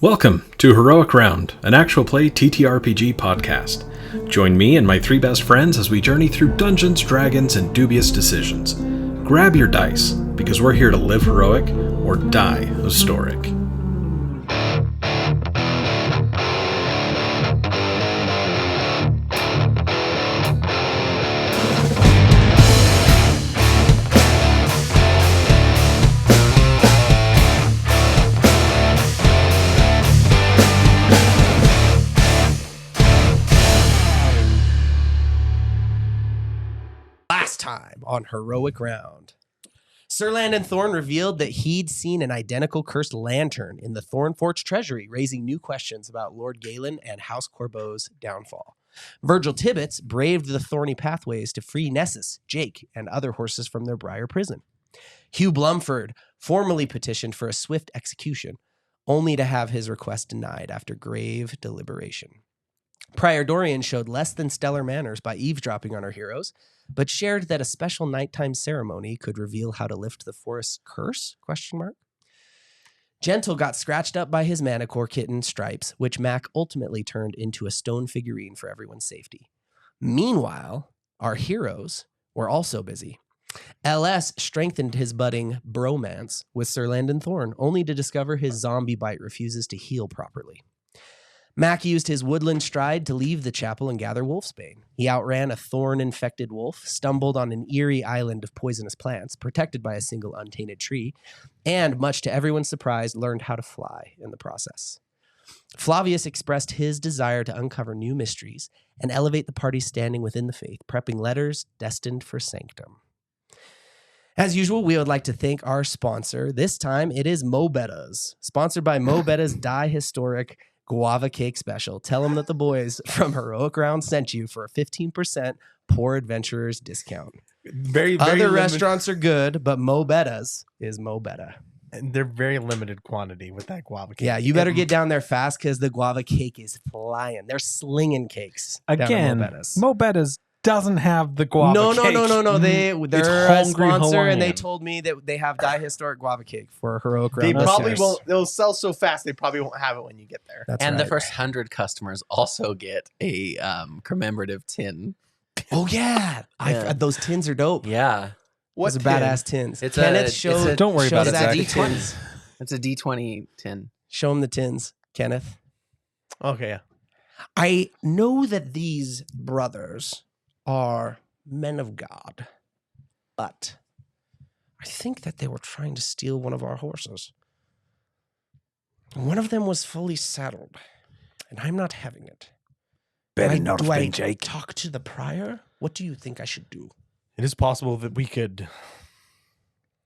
Welcome to Heroic Round, an actual play TTRPG podcast. Join me and my three best friends as we journey through dungeons, dragons, and dubious decisions. Grab your dice, because we're here to live heroic or die historic. Time on Heroic Round. Sir Landon Thorn revealed that he'd seen an identical cursed lantern in the Thornforge treasury, raising new questions about Lord Galen and House Corbeau's downfall. Virgil Tibbets braved the thorny pathways to free Nessus, Jake, and other horses from their Briar prison. Hugh Blumford formally petitioned for a swift execution, only to have his request denied after grave deliberation. Prior Dorian showed less than stellar manners by eavesdropping on our heroes, but shared that a special nighttime ceremony could reveal how to lift the forest's curse? Gentle got scratched up by his Manicore kitten, Stripes, which Mac ultimately turned into a stone figurine for everyone's safety. Meanwhile, our heroes were also busy. LS strengthened his budding bromance with Sir Landon Thorn, only to discover his zombie bite refuses to heal properly. Mac used his woodland stride to leave the chapel and gather wolfsbane. He outran a thorn-infected wolf, stumbled on an eerie island of poisonous plants, protected by a single untainted tree, and, much to everyone's surprise, learned how to fly in the process. Flavius expressed his desire to uncover new mysteries and elevate the party's standing within the faith, prepping letters destined for sanctum. As usual, we would like to thank our sponsor. This time, it is Mo Betta's, sponsored by Mo Betta's Die Historic Guava Cake Special. Tell them that the boys from Heroic Round sent you for a 15% Poor Adventurers discount. Very Other restaurants are good, but Mo Betta's is Mo Betta. And they're very limited quantity with that guava cake. Yeah, you better get down there fast because the guava cake is flying. They're slinging cakes. Again, Mo Betta's doesn't have the guava cake. No. They're a sponsor, Hawaiian. and they told me that they have Die Historic guava cake for Heroic Round. They probably listeners. won't. They'll sell so fast. They probably won't have it when you get there. That's and right. the first 100 customers also get a commemorative tin. Oh yeah, Yeah. those tins are dope. Yeah. Those are tin? badass tins. It's Kenneth, a- show, it's a- Don't worry show about it, Zach Zach. the tins. It's a D20 tin. Show him the tins, Kenneth. Okay, yeah. I know that these brothers are men of God, but I think that they were trying to steal one of our horses. One of them was fully saddled, and I'm not having it. Better I- not do have I been, Jake. talk to the prior? What do you think I should do? It is possible that we could,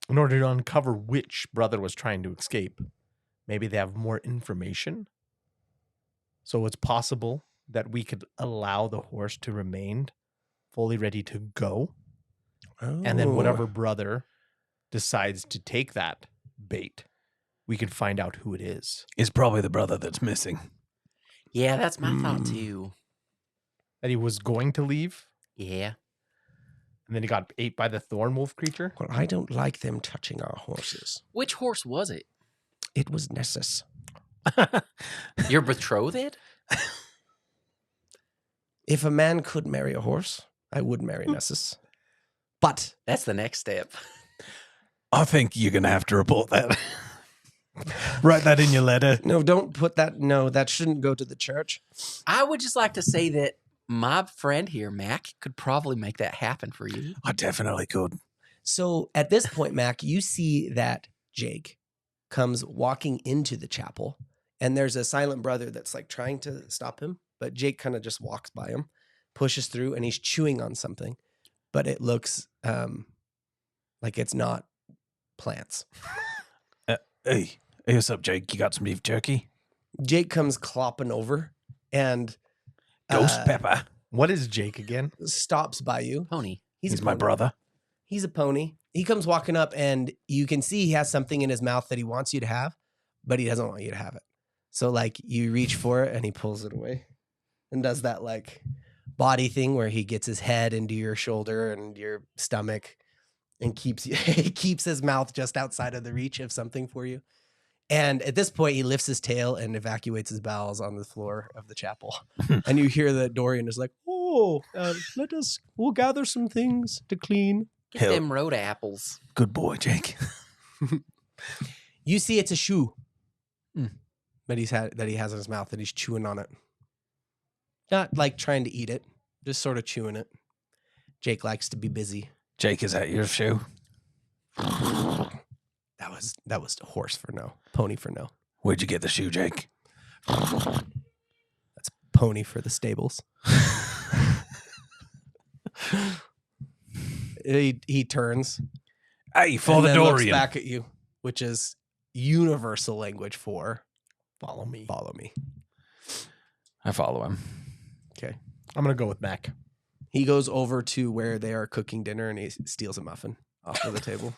in order to uncover which brother was trying to escape, maybe they have more information. So it's possible that we could allow the horse to remain fully ready to go. And then whatever brother decides to take that bait, we can find out who it is. It's probably the brother that's missing. Yeah, that's my thought too. That he was going to leave, Yeah. and then he got ate by the thorn wolf creature. Well, I don't like them touching our horses. Which horse was it? It was Nessus. Your betrothed? If a man could marry a horse, I would marry Nessus. But That's the next step. I think you're going to have to report that. Write that in your letter. no, don't put that. No, that shouldn't go to the church. I would just like to say that my friend here, Mac, could probably make that happen for you. I definitely could. So at this point, Mac, you see that Jake comes walking into the chapel, and there's a silent brother that's like trying to stop him, but Jake kind of just walks by him, pushes through, and he's chewing on something, but it looks like it's not plants. Hey, what's up, Jake? You got some beef jerky? Jake comes clopping over and Ghost pepper. What is Jake again? stops by you. Pony. He's a my pony. brother. He's a pony. He comes walking up, and you can see he has something in his mouth that he wants you to have, but he doesn't want you to have it. So, like, you reach for it, and he pulls it away and does that, like, body thing where he gets his head into your shoulder and your stomach and keeps you, he keeps his mouth just outside of the reach of something for you. And at this point, he lifts his tail and evacuates his bowels on the floor of the chapel. And you hear that Dorian is like, "Oh, we'll gather some things to clean." Get Hell. them road apples. Good boy, Jake. You see, it's a shoe Mm. that he has in his mouth, that he's chewing on it. Not like trying to eat it, just sort of chewing it. Jake likes to be busy. Jake, is that your shoe? That was horse for no, pony for no. Where'd you get the shoe, Jake? That's pony for the stables. He turns. Hey, for and the then looks Dorian. back at you, which is universal language for Follow me. follow me. I follow him. Okay. I'm going to go with Mac. He goes over to where they are cooking dinner and he steals a muffin off of the table.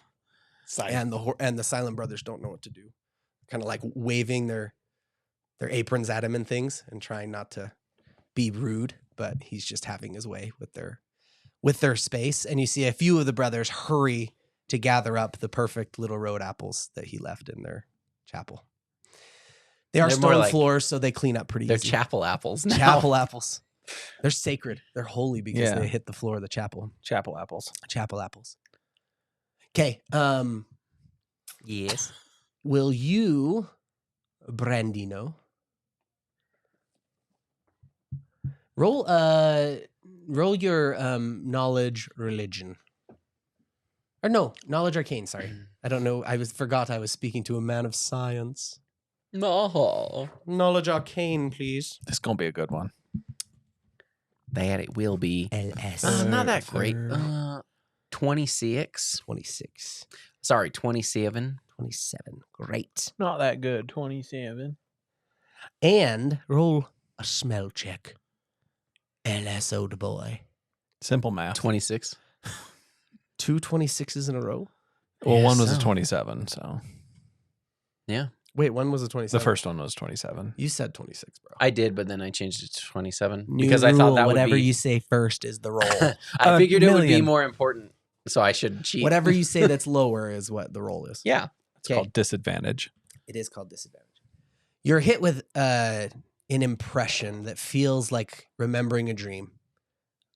And the Silent Brothers don't know what to do. Kind of like waving their aprons at him and things and trying not to be rude, but he's just having his way with their space. And you see a few of the brothers hurry to gather up the perfect little road apples that he left in their chapel. They are They're more stone like- floors, so they clean up pretty They're easy. chapel apples now. Chapel apples. They're sacred. They're holy because Yeah. they hit the floor of the chapel. Chapel apples. Chapel apples. Okay. Yes. Will you, Brandino, roll your knowledge religion. Or no, knowledge arcane, sorry. I don't know. I forgot I was speaking to a man of science. No. Knowledge arcane, please. This is going to be a good one. That it will be. LS. Not that great. 26. 26. Sorry, 27. 27. Great. Not that good. 27. And roll a smell check. LS old boy. Simple math. 26. 2 26s in a row? Well, one was so. a 27, so. Yeah, Wait, one was a 27. The first one was 27. You said 26, bro. I did, but then I changed it to 27 New because I thought rule, that whatever would be. you say first is the roll. I A figured it would be million. more important, so I should cheat. Whatever you say that's lower is what the roll is. Yeah. It's called disadvantage. It is called disadvantage. You're hit with an impression that feels like remembering a dream.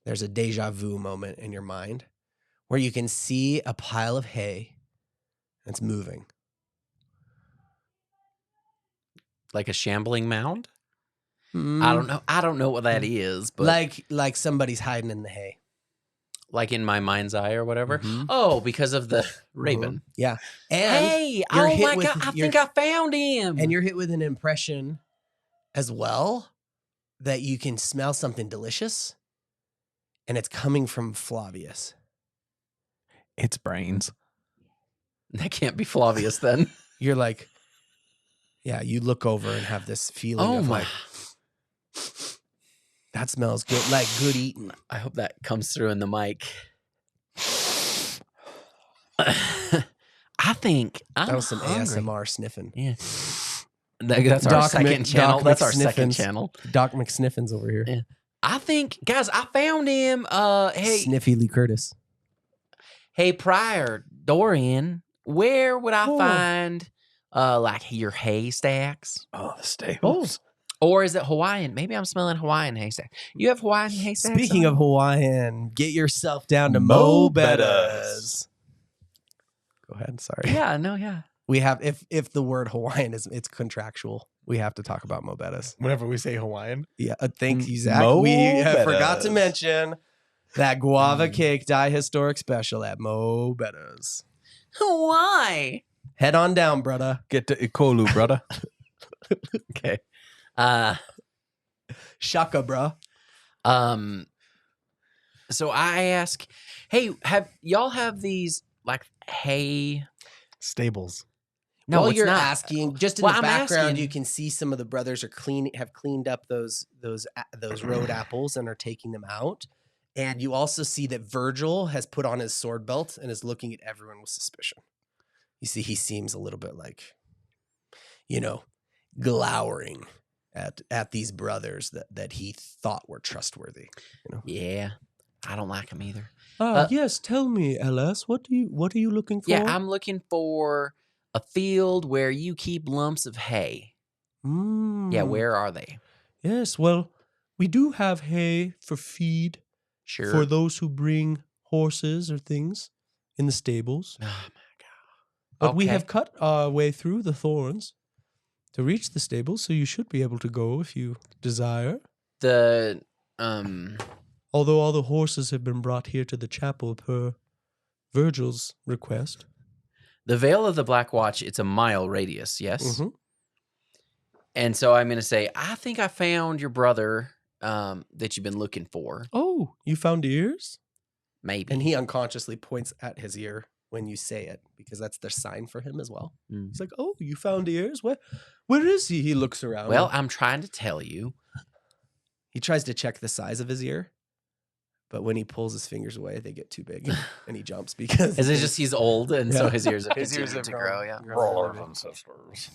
There's a deja vu moment in your mind where you can see a pile of hay and it's moving. Like a shambling mound. Mm, I don't know. I don't know what that is, but like somebody's hiding in the hay. like in my mind's eye or whatever. Mhm. Oh, because of the raven. Yeah. And Hey, you're oh hit my with- god! I you're- think I found him. and you're hit with an impression as well that you can smell something delicious and it's coming from Flavius. It's brains. That can't be Flavius then. You're like, yeah, you look over and have this feeling Oh of my! like, that smells good, like good eating. I hope that comes through in the mic. I think That was some hungry. ASMR sniffing. Yeah. That's our Doc second Mc- channel. Doc That's our second McSniffins. channel. Doc McSniffins over here. Yeah. I think, guys, I found him. Hey, Sniffy Lee Curtis. hey, Prior Dorian, where would I Oh. find like your haystacks? Oh, the staples. Or is it Hawaiian? Maybe I'm smelling Hawaiian haystack. You have Hawaiian haystacks? Speaking on? of Hawaiian, get yourself down to Mo Mo Bettas. Go ahead. Sorry. Yeah, no, yeah. We have if the word Hawaiian is it's contractual, we have to talk about Mo Bettas. Whenever we say Hawaiian, Yeah, thank you, Zach. Mo We have forgot to Bettas. mention that guava cake die historic special at Mo Bettas. Why? Head on down, brother. Get to Ikolu, brother. Okay. Shaka, bruh. So I ask, hey, y'all have these like hay? stables. No, While it's you're not. asking, just in Well, the I'm background, asking- you can see some of the brothers have cleaned up those road apples and are taking them out. And you also see that Virgil has put on his sword belt and is looking at everyone with suspicion. You see, he seems a little bit like, glowering at these brothers that he thought were trustworthy. Yeah, I don't like them either. Yes, tell me, LS, what are you looking for? Yeah, I'm looking for a field where you keep lumps of hay. Yeah, where are they? Yes, well, we do have hay for feed Sure. for those who bring horses or things in the stables. Oh, my God. But we Okay. have cut our way through the thorns to reach the stables, so you should be able to go if you desire. The, Although all the horses have been brought here to the chapel per Virgil's request. the Veil of the Black Watch, it's a mile radius, yes? Mhm. And so I'm going to say, I think I found your brother that you've been looking for. Oh, you found ears? Maybe. And he unconsciously points at his ear when you say it, because that's their sign for him as well. Mm. He's like, oh, you found ears? Where is he? He looks around. Well, I'm trying to tell you. He tries to check the size of his ear, but when he pulls his fingers away, they get too big, and he jumps because Is it just he's old, and so Yeah. his ears have His ears continued to have grow, grown. yeah. Brawlers and sisters.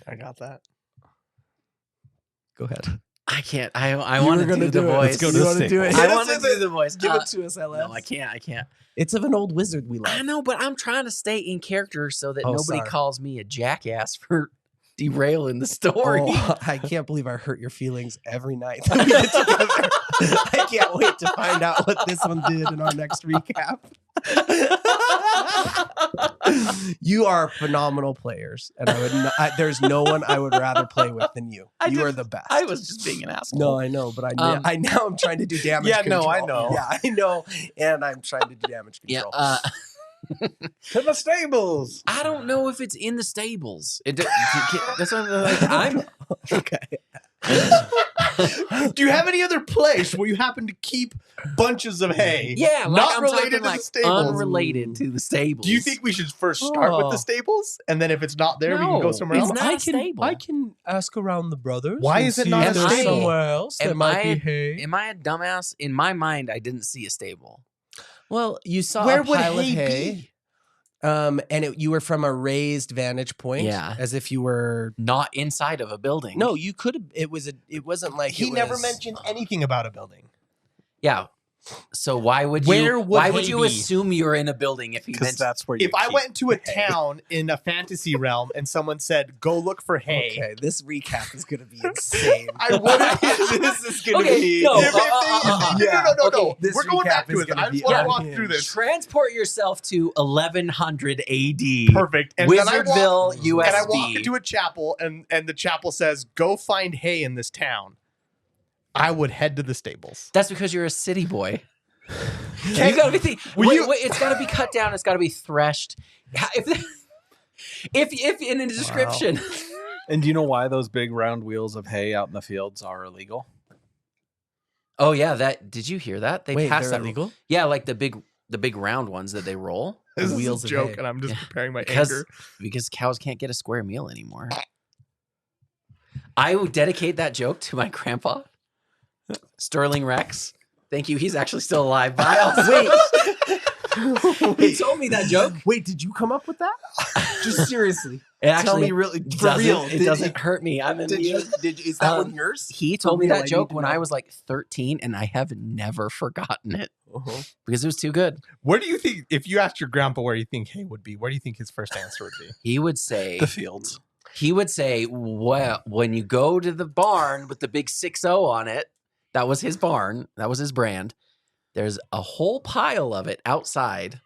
I got that. Go ahead. I can't. I You want were to gonna do the do it. voice. Let's go to You the wanna do it? sequel. I Hit want us to with do it. the voice. Give it to us, LS. No, I can't. It's of an old wizard we love. I know, but I'm trying to stay in character so that Oh, nobody sorry. calls me a jackass for derailing the story. Oh, I can't believe I hurt your feelings every night that we get together. I can't wait to find out what this one did in our next recap. You are phenomenal players, and I would. There's no one I would rather play with than you. You are the best. I was just being an asshole. No, I know, but I now I'm trying to do damage Yeah, control. no, I know. Yeah, I know, and I'm trying to do damage Yeah, control. To the stables. I don't know if it's in the stables. That's what I'm like. I'm Okay. Do you have any other place where you happen to keep bunches of hay? yeah, like not I'm related talking, to like, the stables. unrelated to the stables. Do you think we should first start with Oh. the stables, and then if it's not there, we can No, go somewhere it's else? not I a can stable. I can ask around the brothers. Why and is it see not if a there's stable? somewhere else that Am might be I- hay? Am I a dumbass? In my mind, I didn't see a stable. Well, you saw Where a would pile of hay hay, be? and you were from a raised vantage point, Yeah. as if you were. Not inside of a building. No, you could have. It wasn't like He it never was- mentioned anything about a building. Yeah. So why would Where you? would Why he would you be? assume you're in a building if you Because mentioned? that's where you If I keep went to a hay. town in a fantasy realm and someone said, "Go look for hay," Okay, this recap is going to be insane. I wouldn't. This is going to Okay, be. no, If they- no. Okay, this We're going recap back to is it. gonna I be just want to walk unhinged. through this. Transport yourself to 1100 AD. Perfect. And then Wizardville, USD. And I walk into a chapel, and the chapel says, "Go find hay in this town." I would head to the stables. That's because you're a city boy. Can- You gotta be thinking. Will Wait, you- it's gotta be cut down. It's gotta be threshed. If in a description, And do you know why those big round wheels of hay out in the fields are illegal? oh yeah, that did you hear that? They Wait, passed they're that. illegal? Yeah, like the big round ones that they roll This Wheels is a of joke, hay. and I'm just Yeah. preparing my because anger. because cows can't get a square meal anymore. I would dedicate that joke to my grandpa, Sterling Rex. Thank you. He's actually still alive. Biles. He told me that joke. Wait, did you come up with that? Just seriously. It actually Tell me really for real. It doesn't hurt me. I'm Did you? immune. Is that one Um, yours? He told me real, I that need joke to when know. I was like 13, and I have never forgotten it because it was too good. Where do you think, if you asked your grandpa where you think hay would be, where do you think his first answer would be? He would say, The fields. well, when you go to the barn with the big 6-0 on it, that was his barn, that was his brand. There's a whole pile of it outside,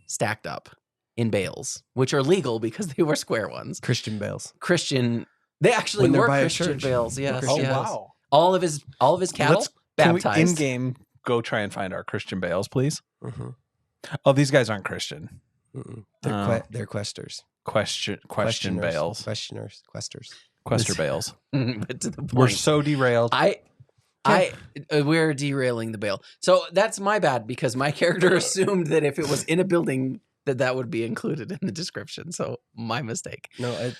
stacked up in bales, which are legal because they were square ones. Christian Bales. Christian, they actually When they're were by a Christian church. bales. Yes, Christian yes. Bales. All of his cattle Can we baptized. in game go try and find our Christian Bales, please? Mhm. Oh, these guys aren't Christian. Mm-mm. They're, Oh. they're questers. Question Questioners. Bales. Questioners. Questers. Quester Bales. But to the point. We're so derailed. We're derailing the bale. So that's my bad because my character assumed that if it was in a building that would be included in the description. So my mistake. No,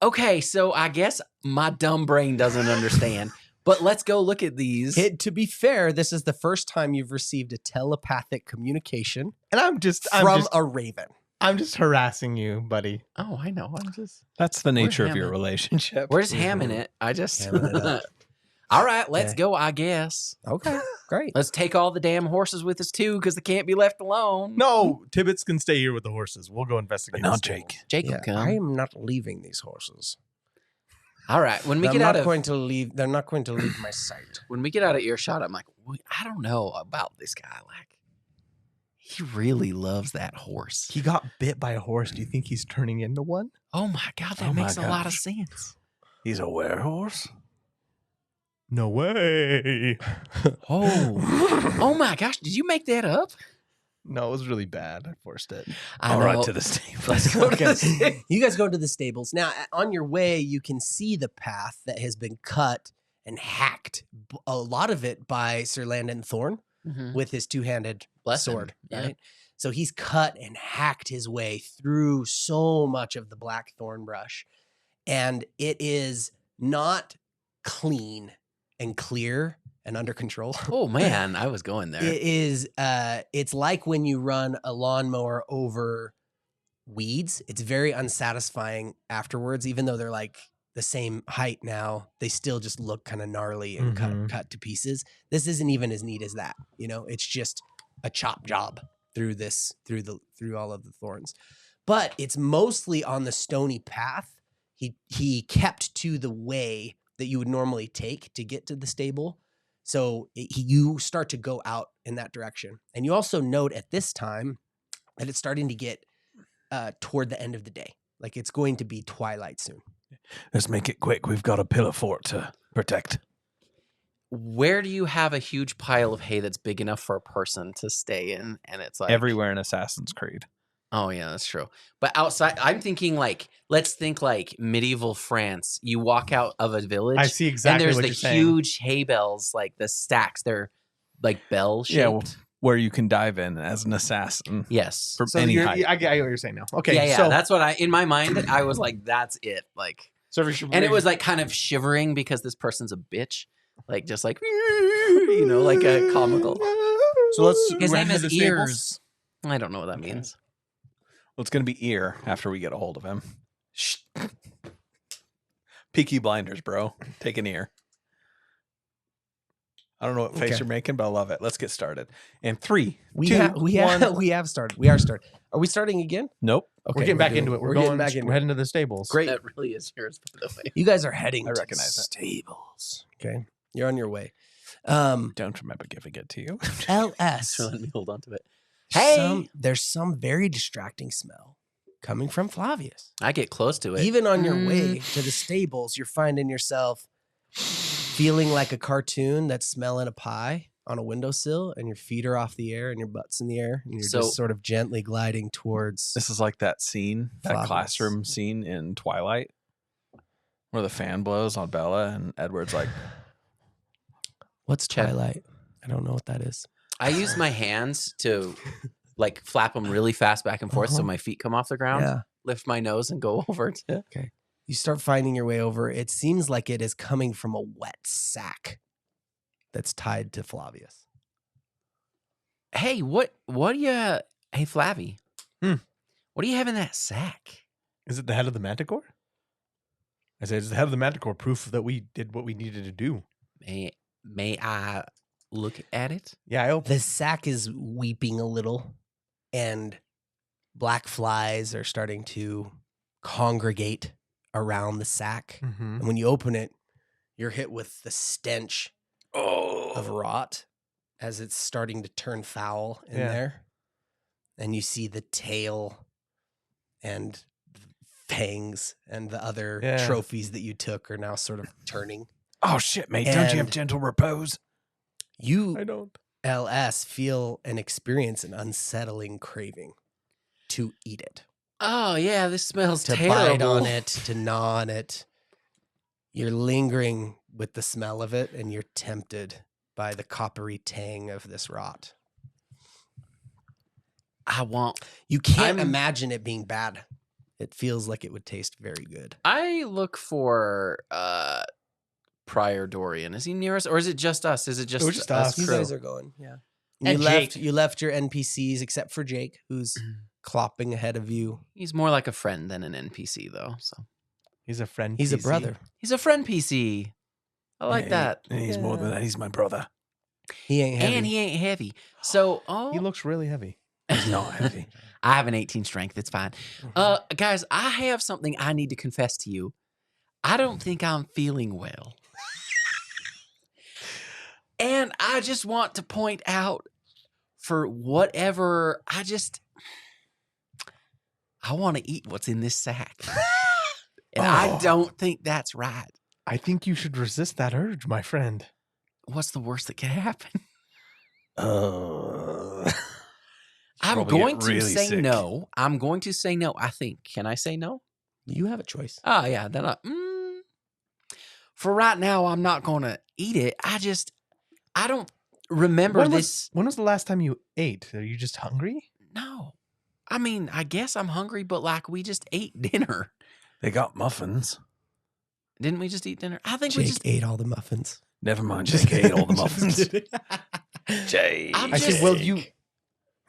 Okay, so I guess my dumb brain doesn't understand. But let's go look at these. to be fair, this is the first time you've received a telepathic communication And I'm just a raven. I'm just harassing you, buddy. Oh, I know. I'm just That's the nature of your Hammond? relationship. we're just hamming it. I just Hamming it up. All right, let's Okay. go, I guess. Okay. Great. Let's take all the damn horses with us too, because they can't be left alone. No, Tibbets can stay here with the horses. We'll go investigate. But not the stables. Jake. Jacob, Yeah, come. I am not leaving these horses. All right, when we They're get out not of going to leave. They're not going to leave my sight. when we get out of earshot, I'm like, I don't know about this guy. Like, he really loves that horse. He got bit by a horse. Do you think he's turning into one? Oh my god, that Oh my makes a lot of gosh. sense. He's a werehorse? No way. Oh my gosh, did you make that up? No, it was really bad. I forced it. I All know. right, to the stable. Let's go to Okay. the stable. You guys go to the stables. Now, on your way, you can see the path that has been cut and hacked, a lot of it by Sir Landon Thorn Mhm. with his two-handed Bless him. sword, Yeah. right? So he's cut and hacked his way through so much of the black thorn brush. And it is not clean and clear and under control. Oh man, I was going there. It is it's like when you run a lawnmower over weeds. It's very unsatisfying afterwards, even though they're like the same height now, they still just look kind of gnarly and Mhm. cut to pieces. This isn't even as neat as that, you know. It's just a chop job through all of the thorns. But it's mostly on the stony path. He kept to the way that you would normally take to get to the stable. So you start to go out in that direction. And you also note at this time that it's starting to get toward the end of the day. Like it's going to be twilight soon. Let's make it quick. We've got a pillar fort to protect. Where do you have a huge pile of hay that's big enough for a person to stay in? And it's like Everywhere in Assassin's Creed. Oh yeah, that's true. But outside, I'm thinking like, let's think like medieval France. You walk out of a village, I see exactly and there's what the you're saying. huge hay bales, like the stacks. They're like bell shaped. Yeah, well, where you can dive in as an assassin Yes. from So any you're, height. I get what you're saying now. Okay, yeah, yeah. so That's what in my mind, I was like, that's it. Like, so we should and it was like kind of shivering because this person's a bitch. Like, just like, you know, like a comical. So let's His run name to is the stables. Ears. I don't know what that means. Well, it's going to be ear after we get a hold of him. Shh. Peaky Blinders, bro. Take an ear. I don't know what face Okay. you're making, but I love it. Let's get started. And 3, We 2, have 1. we have started. We are started. Are we starting again? Nope. We're getting back doing- into it. We're getting going back into We're it. heading to the stables. Great. That really is yours, by the way. You guys are heading I to recognize the it. stables. Okay. You're on your way. Don't remember giving it to you. LS. So let me hold on to it. Hey! There's some very distracting smell coming from Flavius. I get close to it. Even on your way to the stables, you're finding yourself feeling like a cartoon that's smelling a pie on a windowsill, and your feet are off the air and your butt's in the air, and you're So- just sort of gently gliding towards. This is like that scene, that Fabulous. classroom scene in Twilight where the fan blows on Bella and Edward's like, What's Chad. Twilight? I don't know what that is. I use my hands to like flap them really fast back and forth so Uh-huh. my feet come off the ground, Yeah. lift my nose and go over to. You start finding your way over. It seems like it is coming from a wet sack that's tied to Flavius. Hey, what do you, hey Flavy, what do you have in that sack? Is it the head of the manticore? I said, it's the head of the manticore, proof that we did what we needed to do. May I look at it? Yeah, I opened. The sack is weeping a little, and black flies are starting to congregate around the sack. Mm-hmm. And when you open it, you're hit with the stench of rot as it's starting to turn foul in Yeah. there. And you see the tail and fangs and the other Yeah. trophies that you took are now sort of turning. oh shit, mate, don't you have And- gentle repose? You, I don't. LS, feel and experience an unsettling craving to eat it, Oh yeah, this smells to terrible. bite on it, to gnaw on it. You're lingering with the smell of it, and you're tempted by the coppery tang of this rot. I want. You can't I'm- imagine it being bad. It feels like it would taste very good. I look for Prior Dorian. Is he near us, or is it just us? Is it just, was just us? us. You crew? guys are going, yeah. And You left your NPCs except for Jake, who's clopping ahead of you. He's more like a friend than an NPC, though. So He's a friend. He's a PC. brother. he's a friend PC. I like Yeah, that. He's more than that. He's my brother. He ain't heavy. And he ain't heavy. So, He looks really heavy. He's not heavy. I have an 18 strength. It's fine. Guys, I have something I need to confess to you. I don't think I'm feeling well. And I just want to point out for whatever, I want to eat what's in this sack. And I don't think that's right. I think you should resist that urge, my friend. What's the worst that could happen? Uh, I'm probably going get to really say sick. no. I'm going to say no. I think. Can I say no? You have a choice. Oh, yeah. Then for right now, I'm not going to eat it. I don't remember this. When was the last time you ate? Are you just hungry? No. I mean, I guess I'm hungry, but like we just ate dinner. They got muffins. Didn't we just eat dinner? I think we Jake just ate all the muffins. Never mind. Jake ate all the muffins. Jake. I'm I just- said, well, you.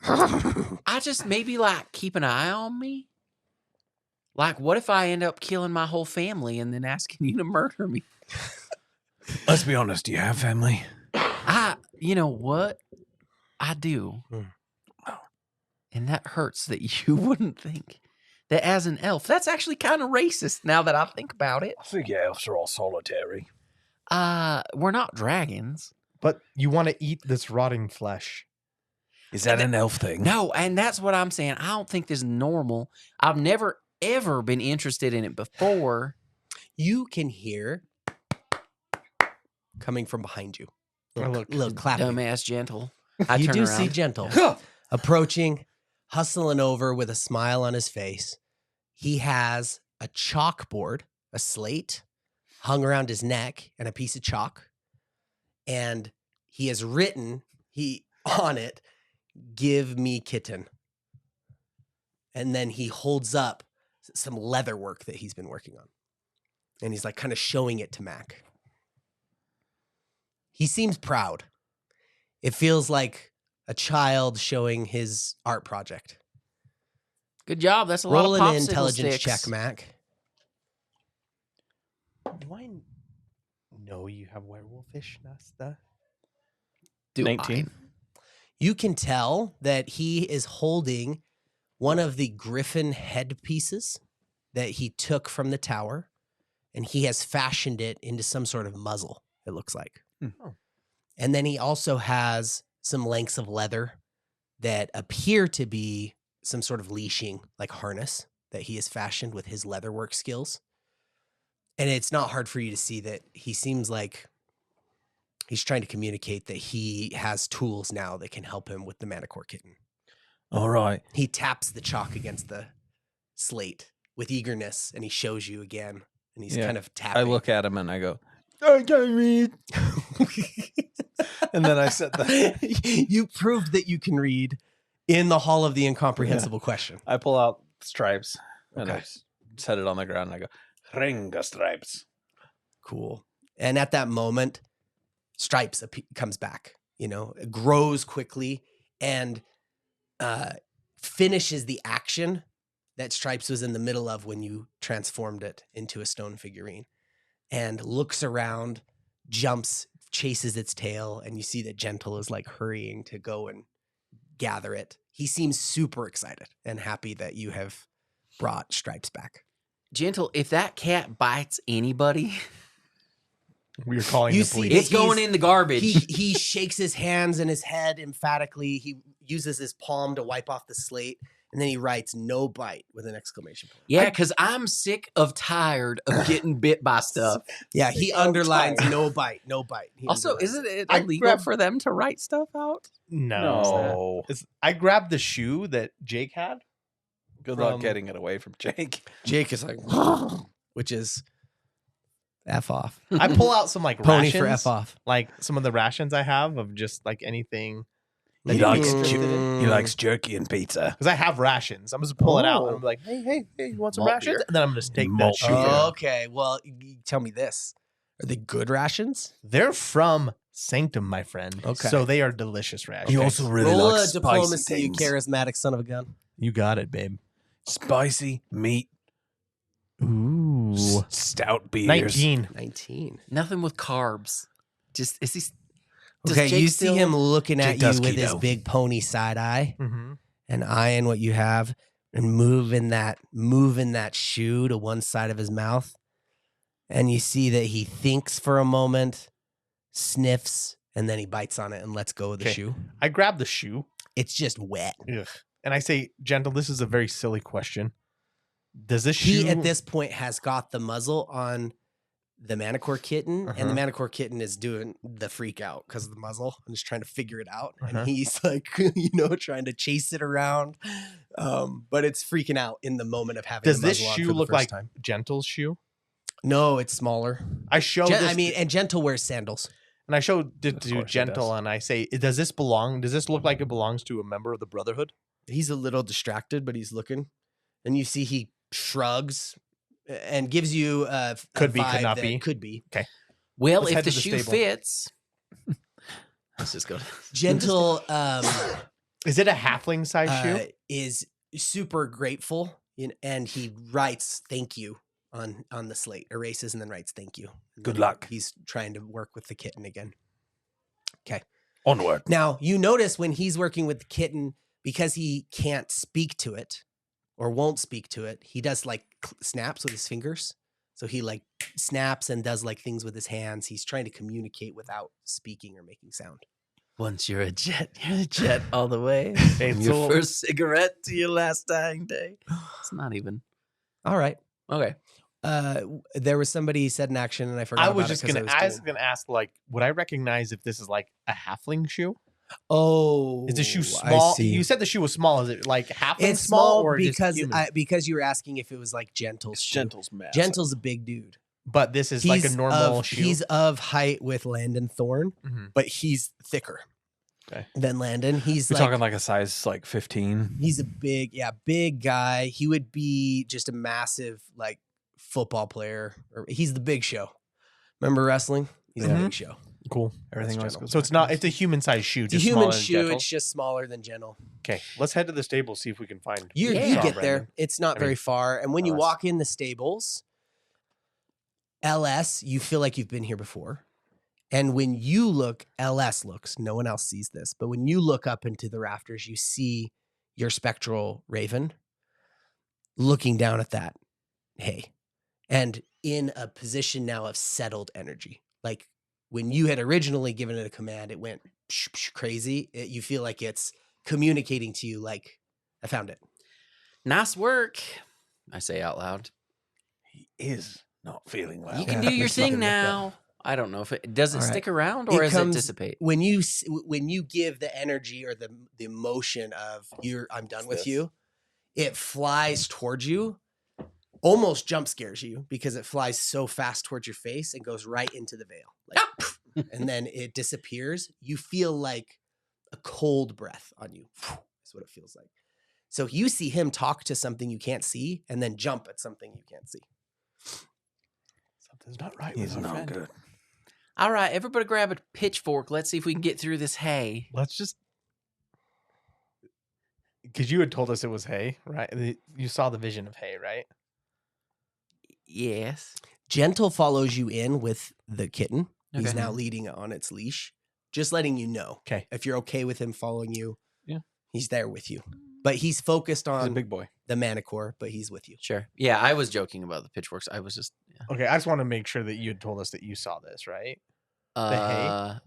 I just maybe like keep an eye on me. Like, what if I end up killing my whole family and then asking you to murder me? Let's be honest. Do you have family? You know what? I do. And that hurts that you wouldn't think that as an elf. That's actually kind of racist now that I think about it. I think elves are all solitary. We're not dragons. But you want to eat this rotting flesh. Is that an elf thing? No, and that's what I'm saying. I don't think this is normal. I've never, ever been interested in it before. You can hear coming from behind you. Look. Little clapping. Dumbass gentle. I You turn do around. see Gentle approaching, hustling over with a smile on his face. He has a chalkboard, a slate, hung around his neck, and a piece of chalk. And he has written on it, "Give me kitten." And then he holds up some leather work that he's been working on. And he's like kind of showing it to Mac. He seems proud. It feels like a child showing his art project. Good job. That's a Roll lot an of popsicle intelligence sticks. check, Mac. Do I know you have werewolfish, Nasta? Do 19. You can tell that he is holding one of the griffin headpieces that he took from the tower, and he has fashioned it into some sort of muzzle, it looks like. Oh. And then he also has some lengths of leather that appear to be some sort of leashing, like harness, that he has fashioned with his leatherwork skills. And it's not hard for you to see that he seems like he's trying to communicate that he has tools now that can help him with the Manicore kitten. All right. He taps the chalk against the slate with eagerness, and he shows you again, and he's Yeah. kind of I tapping. look at him and I go, I can read. And then I said that. You proved that you can read in the Hall of the Incomprehensible Question. I pull out stripes and I Okay. set it on the ground and I go, Ringa stripes. Cool. And at that moment, Stripes comes back, it grows quickly and finishes the action that Stripes was in the middle of when you transformed it into a stone figurine, and looks around, jumps, chases its tail, and you see that Gentle is like hurrying to go and gather it. He seems super excited and happy that you have brought Stripes back. Gentle, if that cat bites anybody, We're calling You the see police. that it's going in the garbage. He shakes his hands and his head emphatically. He uses his palm to wipe off the slate, and then he writes "no bite" with an exclamation point. Yeah, because I'm sick of tired of getting bit by stuff. Yeah, he underlines "no bite, no bite." He Also, underlines isn't it I illegal grabbed- for them to write stuff out? No. I grabbed the shoe that Jake had. Good From- luck getting it away from Jake. Jake is like, which is F off. I pull out some like Pony rations, for F off. like some of the rations I have of just like anything. He that likes, you'd be interested in. he likes jerky and pizza. Because I have rations. I'm just pull it out and I'm like, hey, you want some Malt rations? beer. And then I'm just take that Malt shoe. beer. out. Okay, well, tell me this: are they good rations? They're from Sanctum, my friend. Okay. So they are delicious rations. He also really Roll likes a spicy diplomacy, you things. charismatic son of a gun. You got it, babe. Spicy meat, Ooh. stout beers. 19. 19. Nothing with carbs. Just is this? Does Okay, Jake you see him looking Jake at you does with his keto. big pony side eye Mm-hmm. and eyeing what you have and moving that shoe to one side of his mouth. And you see that he thinks for a moment, sniffs, and then he bites on it and lets go of the Okay. shoe. I grab the shoe. It's just wet. Ugh. And I say, Gentle, this is a very silly question. Does this He shoe... at this point has got the muzzle on the Manicore kitten, and the Manicore kitten is doing the freak out because of the muzzle and just trying to figure it out. And he's like, trying to chase it around. But it's freaking out in the moment of having Does the this muzzle on shoe for the look first like time. Gentle's shoe? No, it's smaller. I show this... and Gentle wears sandals. And I showed it Of to course it Gentle, does. and I say, does this look like it belongs to a member of the Brotherhood? He's a little distracted, but he's looking. And you see he shrugs and gives you a Could be, could vibe not that be. could be. Well, Let's if head the to the shoe stable. fits, let's just go. Gentle Is it a halfling size shoe? is super grateful, and he writes "thank you" on the slate, erases and then writes "thank you." And Good then luck. He's trying to work with the kitten again. Okay. Onward. Now you notice when he's working with the kitten, because he can't speak to it or won't speak to it, he does like snaps with his fingers. So he like snaps and does like things with his hands. He's trying to communicate without speaking or making sound. Once you're a jet all the way. Okay, From your first cigarette to your last dying day. It's not even. All right. Okay. There was somebody said an action and I forgot. I was about just it 'cause gonna. I was doing- gonna ask, like, would I recognize if this is like a halfling shoe? Oh, Is the shoe I small? see. You said the shoe was small. Is it like halfling It's small small or just because human? because you were asking if it was like Gentle's shoe. Gentle's massive. Gentle's a big dude. But this is like a normal shoe. He's of height with Landon Thorn, Mhm. but he's thicker Okay. than Landon. He's We're like, talking like a size like 15. he's a big guy. He would be just a massive like football player. Or he's the Big Show. Remember wrestling? He's the Mhm. Big Show. Cool. Everything That's else Gentle. goes So it's not. It's a human sized shoe. It's a Just human smaller than shoe. Gentle. It's just smaller than Gentle. Okay, let's head to the stable. See if we can find. You Yeah. get Brandon. there. It's not I very mean, far. And when you LS. walk in the stables, LS, you feel like you've been here before. And when you look, LS looks, no one else sees this, but when you look up into the rafters, you see your spectral raven looking down at that hay and in a position now of settled energy. Like when you had originally given it a command, it went psh, psh, crazy. You feel like it's communicating to you like, I found it. Nice work. I say out loud. He is not feeling well. You can do your there's nothing thing like that. now. I don't know if it does. It All right. stick around It or does it comes- dissipate? When you give the energy or the emotion of I'm done with this? you, it flies towards you, almost jump scares you because it flies so fast towards your face and goes right into the veil. Like, and then it disappears. You feel like a cold breath on you. Is what it feels like. So you see him talk to something you can't see and then jump at something you can't see. Something's not right He's with our not friend. good. All right, everybody grab a pitchfork. Let's see if we can get through this hay. Let's just. Because you had told us it was hay, right? You saw the vision of hay, right? Yes. Gentle follows you in with the kitten. He's Okay. now leading it on its leash. Just letting you know. Okay. If you're okay with him following you, Yeah. he's there with you. But he's focused He's a on big boy. the Manicore, but he's with you. Sure. Yeah, I was joking about the pitchforks. I was just Okay, I just want to make sure that you had told us that you saw this, right? hay?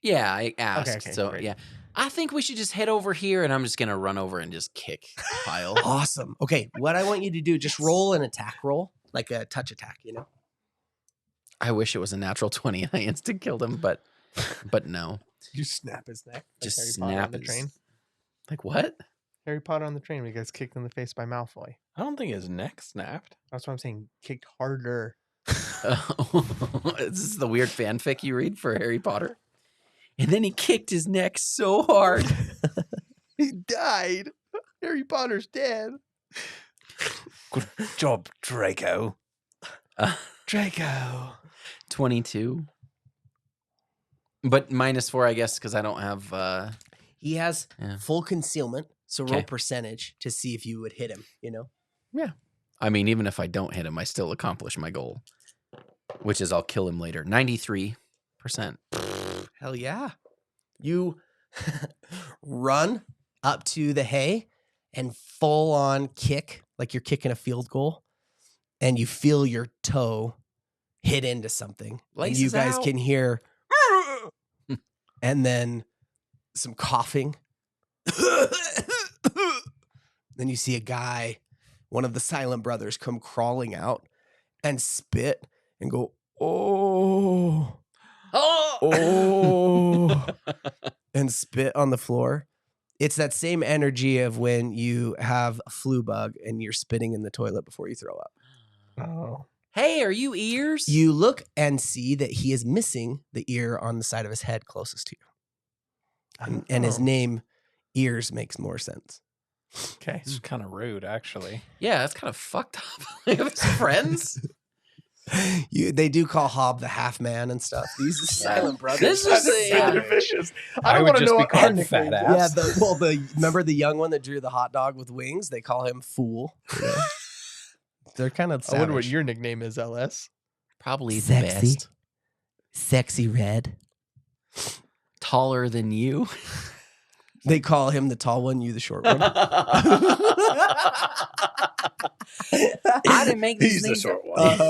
Yeah, I asked. okay, so great. yeah. I think we should just head over here and I'm just gonna run over and just kick the pile. Awesome. Okay, what I want you to do, just roll an attack roll, like a touch attack, you know? I wish it was a natural 20 and I instant killed him, but no. You snap his neck. Like Just Harry Potter snap on the his- train. Like what? Harry Potter on the train. We gets kicked in the face by Malfoy. I don't think his neck snapped. That's what I'm saying. Kicked harder. Is this the weird fanfic you read for Harry Potter? And then he kicked his neck so hard. He died. Harry Potter's dead. Good job, Draco. Draco. 22. But -4, I guess, because I don't have He has Yeah. full concealment, so roll Okay. percentage to see if you would hit him, you know? I mean, even if I don't hit him, I still accomplish my goal. Which is I'll kill him later. 93%. Hell yeah. You run up to the hay and full on kick, like you're kicking a field goal, and you feel your toe hit into something. And you Laces guys out. can hear, and then some coughing. Then you see a guy, one of the Silent Brothers, come crawling out and spit and go, oh, oh, and spit on the floor. It's that same energy of when you have a flu bug and you're spitting in the toilet before you throw up. Oh. Hey, are you ears? You look and see that he is missing the ear on the side of his head closest to you. And his name, Ears, makes more sense. Okay. It's kind of rude, actually. Yeah, that's kind of fucked up. Like, of his friends. They do call Hob the half man and stuff. These are Silent Brothers. This is the vicious. I don't would want to just know be what called our fat nicknames ass. Yeah, remember the young one that drew the hot dog with wings? They call him Fool. You know? They're kind of I wonder what savage. your nickname is, LS. probably the Sexy. best. Sexy Red. Taller than you. They call him the tall one, you the short one. I didn't make these things up.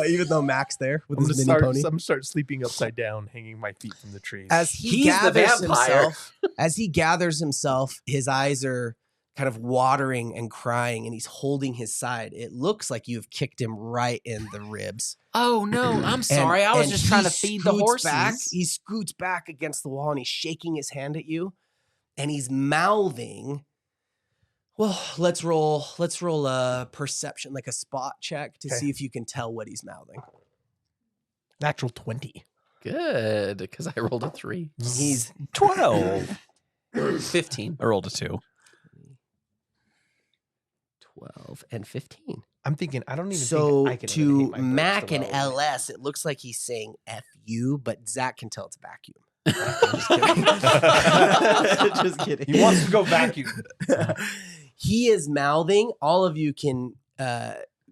Even though Mac's there with I'm his gonna mini pony. start sleeping upside down, hanging my feet from the trees. As he He's the gathers vampire. himself, his eyes are kind of watering and crying, and he's holding his side. It looks like you have kicked him right in the ribs. Oh, no. I'm sorry. I was And just he trying to feed the scoots horses. back. He scoots back against the wall, and he's shaking his hand at you, and he's mouthing. Well, let's roll a perception, like a spot check, to Okay. see if you can tell what he's mouthing. Natural 20. Good, because I rolled a 3. He's 12. 15. I rolled a 2. 12 and 15. I'm thinking, I don't even So think I can to eliminate my Mac burst and of all. LS, it looks like he's saying F you, but Zach can tell it's vacuum. Just kidding. He wants to go vacuum. He is mouthing. All of you can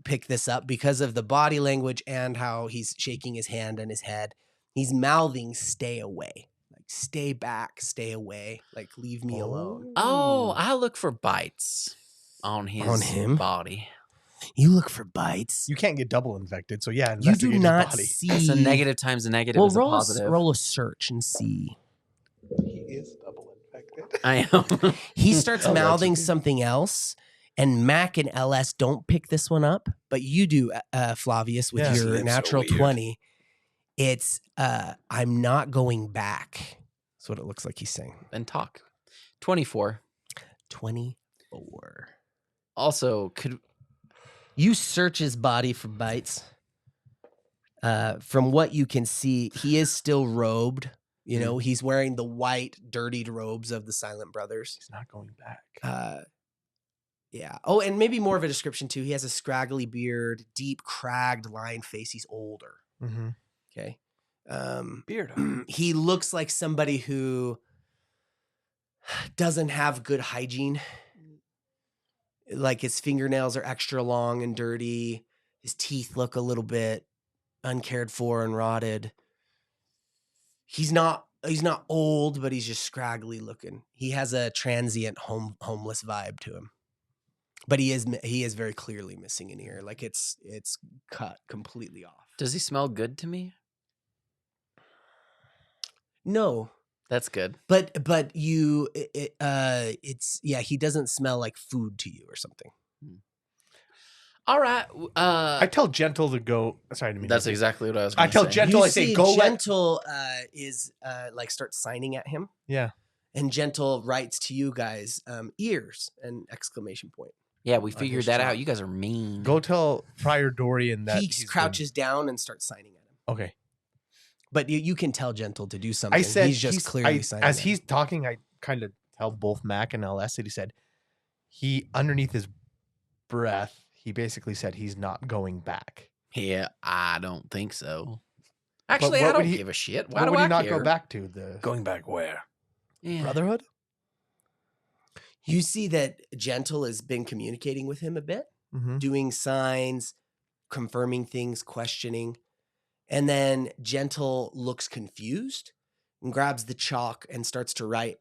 pick this up because of the body language and how he's shaking his hand and his head. He's mouthing, stay away. Like, stay back, stay away. Like, leave me alone. Oh, I look for bites on his him? body. You look for bites. You can't get double infected, so yeah, You do investigate his not body. see. That's a negative times a negative Well, is a positive. roll a search and see. He is double infected. I am. He starts Oh, mouthing that's okay. something else, and Mac and LS don't pick this one up, but you do, Flavius, with Yeah. your Seems so natural weird. 20. It's, I'm not going back. That's what it looks like he's saying. Then talk. 24. 24. Also, could You search his body for bites. From what you can see, he is still robed. You know, he's wearing the white, dirtied robes of the Silent Brothers. He's not going back. Yeah. Oh, and maybe more of a description too. He has a scraggly beard, deep, cragged, lined face. He's older. Mm-hmm. Okay. Beard. He looks like somebody who doesn't have good hygiene. Like his fingernails are extra long and dirty. His teeth look a little bit uncared for and rotted. He's not old, but he's just scraggly looking. He has a transient homeless vibe to him. But he is very clearly missing an ear. Like it's cut completely off. does he smell good to me? No. That's good. But you it's yeah, he doesn't smell like food to you or something. All right. I tell Gentle to go. Sorry, I didn't mean That's to- exactly what I was I going to tell say. Gentle, You I say, see go let. Gentle is like starts signing at him, Yeah. and Gentle writes to you guys ears and exclamation point. Yeah, we on figured his that job. out. You guys are mean. Go tell Friar Dorian that He he's been- crouches down and starts signing at him. Okay. But you can tell Gentle to do something. I said he's just clearly signing. as at he's him. talking, I kind of tell both Mac and LS that he said he underneath his breath, he basically said he's not going back. Yeah, I don't think so. Actually, what I would don't he- give a shit. Why Why do would I he not care? go back to the Going back where? Yeah. Brotherhood? You see that Gentle has been communicating with him a bit, Mm-hmm. doing signs, confirming things, questioning. And then Gentle looks confused and grabs the chalk and starts to write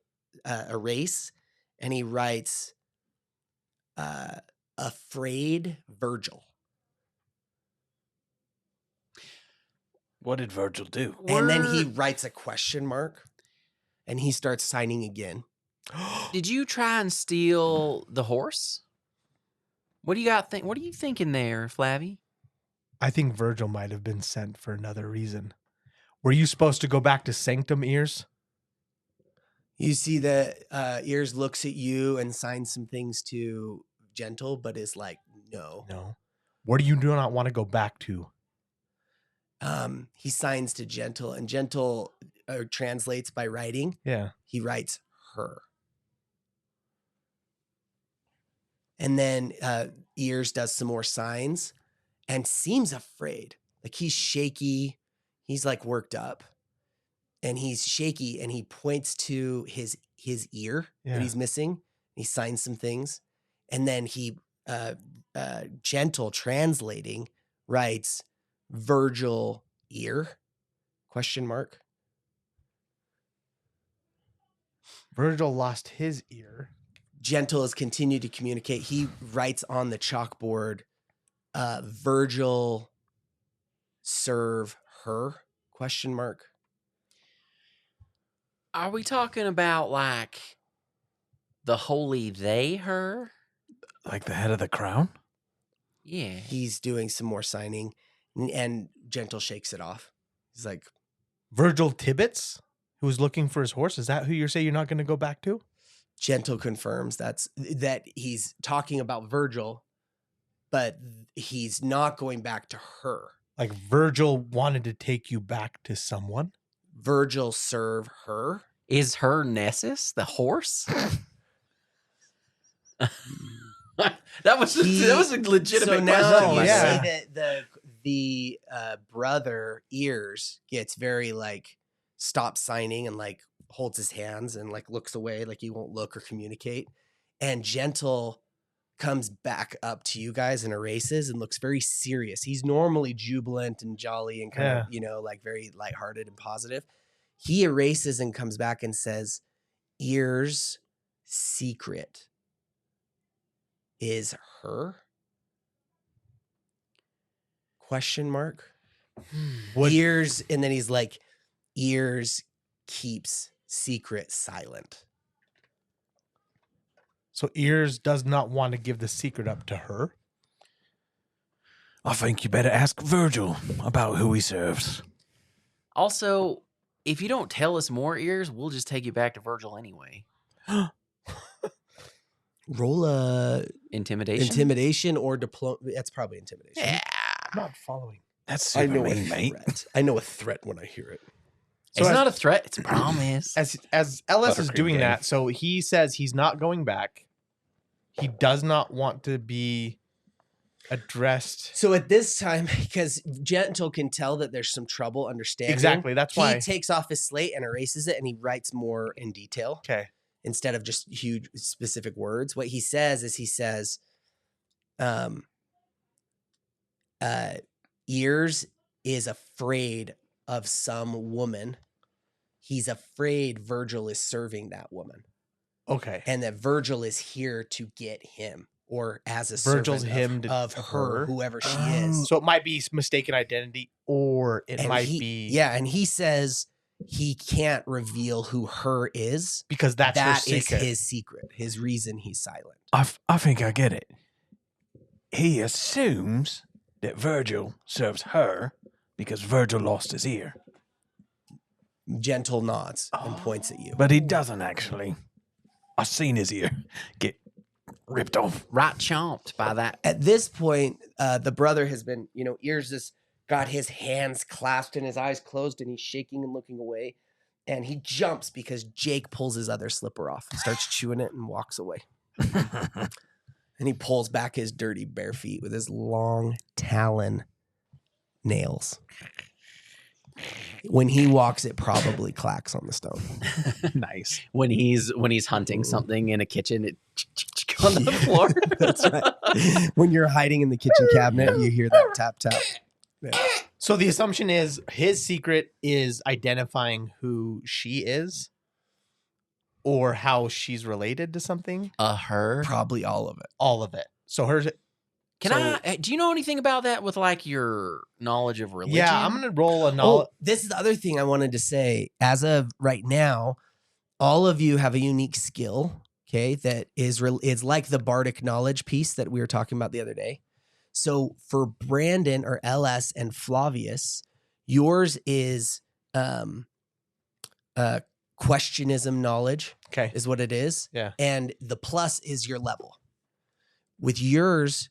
erase. And he writes, afraid Virgil. What did Virgil do? And then he writes a question mark and he starts signing again. Did you try and steal the horse? What do you got? What are you thinking there, Flavvy? I think Virgil might have been sent for another reason. Were you supposed to go back to Sanctum, Ears? You see that Ears looks at you and signs some things to Gentle, but is like, no. No. Where do you do not want to go back to? He signs to Gentle, and Gentle translates by writing. Yeah. He writes her. And then Ears does some more signs and seems afraid. Like he's shaky. He's like worked up. And he's shaky and he points to his ear that he's missing. He signs some things. And then he, Gentle translating, writes Virgil ear, question mark. Virgil lost his ear. Gentle has continued to communicate. He writes on the chalkboard, Virgil serve her, question mark. Are we talking about like the holy they, her? Like the head of the crown? Yeah. He's doing some more signing and Gentle shakes it off. He's like, Virgil Tibbets, who's looking for his horse. Is that who you're saying you're not going to go back to? Gentle confirms that he's talking about Virgil, but he's not going back to her. Like Virgil wanted to take you back to someone? Virgil serve her. Is her Nessus the horse? that was a legitimate so now question. you Yeah. see that the brother Ears gets very like stops signing and like holds his hands and like looks away like he won't look or communicate. And Gentle comes back up to you guys and erases and looks very serious. He's normally jubilant and jolly and kind of, like very lighthearted and positive. He erases and comes back and says, Ears' secret is her? Question mark. What? Ears, and then he's like, Ears keeps secret silent. So Ears does not want to give the secret up to her? I think you better ask Virgil about who he serves. Also, if you don't tell us more, Ears, we'll just take you back to Virgil anyway. Roll a Intimidation? or that's probably intimidation. Yeah. I'm not following. That's super mean, mate. Threat. I know a threat when I hear it. So It's as- not a threat. It's a promise. As Ellis is Buttercream doing game. that, so he says he's not going back. He does not want to be addressed. So at this time, because Gentle can tell that there's some trouble understanding. Exactly. That's He why. takes off his slate and erases it and he writes more in detail Okay. instead of just huge specific words. What he says is Ears is afraid of some woman. He's afraid Virgil is serving that woman. Okay. And that Virgil is here to get him or as a Virgil's servant him to of her, her? whoever she is. So it might be mistaken identity, or it And might he- be Yeah, and he says he can't reveal who her is. because that's her That is secret. his secret, his reason he's silent. I think I get it. He assumes that Virgil serves her because Virgil lost his ear. Gentle nods and points at you. But he doesn't actually. I've seen his ear get ripped off. Right chomped by that. At this point, the brother has been, Ears has got his hands clasped and his eyes closed and he's shaking and looking away. And he jumps because Jake pulls his other slipper off and starts chewing it and walks away. And he pulls back his dirty bare feet with his long talon nails. When he walks, it probably clacks on the stone. Nice. When he's hunting something in a kitchen, it on the floor. That's right. When you're hiding in the kitchen cabinet, you hear that tap, tap. Yeah. So the assumption is his secret is identifying who she is or how she's related to something. Her. Probably all of it. All of it. So hers. Do you know anything about that with like your knowledge of religion? Yeah, I'm gonna roll a knowledge. Oh, this is the other thing I wanted to say. As of right now, all of you have a unique skill, okay, that is like the bardic knowledge piece that we were talking about the other day. So for Brandon or LS and Flavius, yours is questionism knowledge. Okay. Is what it is. Yeah. And the plus is your level. With yours,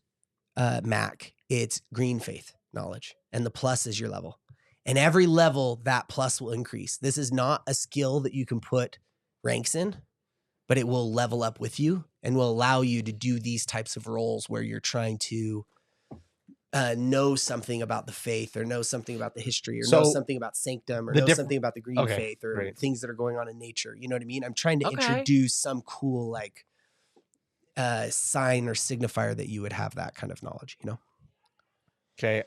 Mac, it's green faith knowledge, and the plus is your level. And every level, that plus will increase. This is not a skill that you can put ranks in, but it will level up with you and will allow you to do these types of roles where you're trying to know something about the faith or know something about the history or know something about sanctum or know something about the green faith or things that are going on in nature. You know what I mean? I'm trying to introduce some cool like sign or signifier that you would have that kind of knowledge, you know? Okay.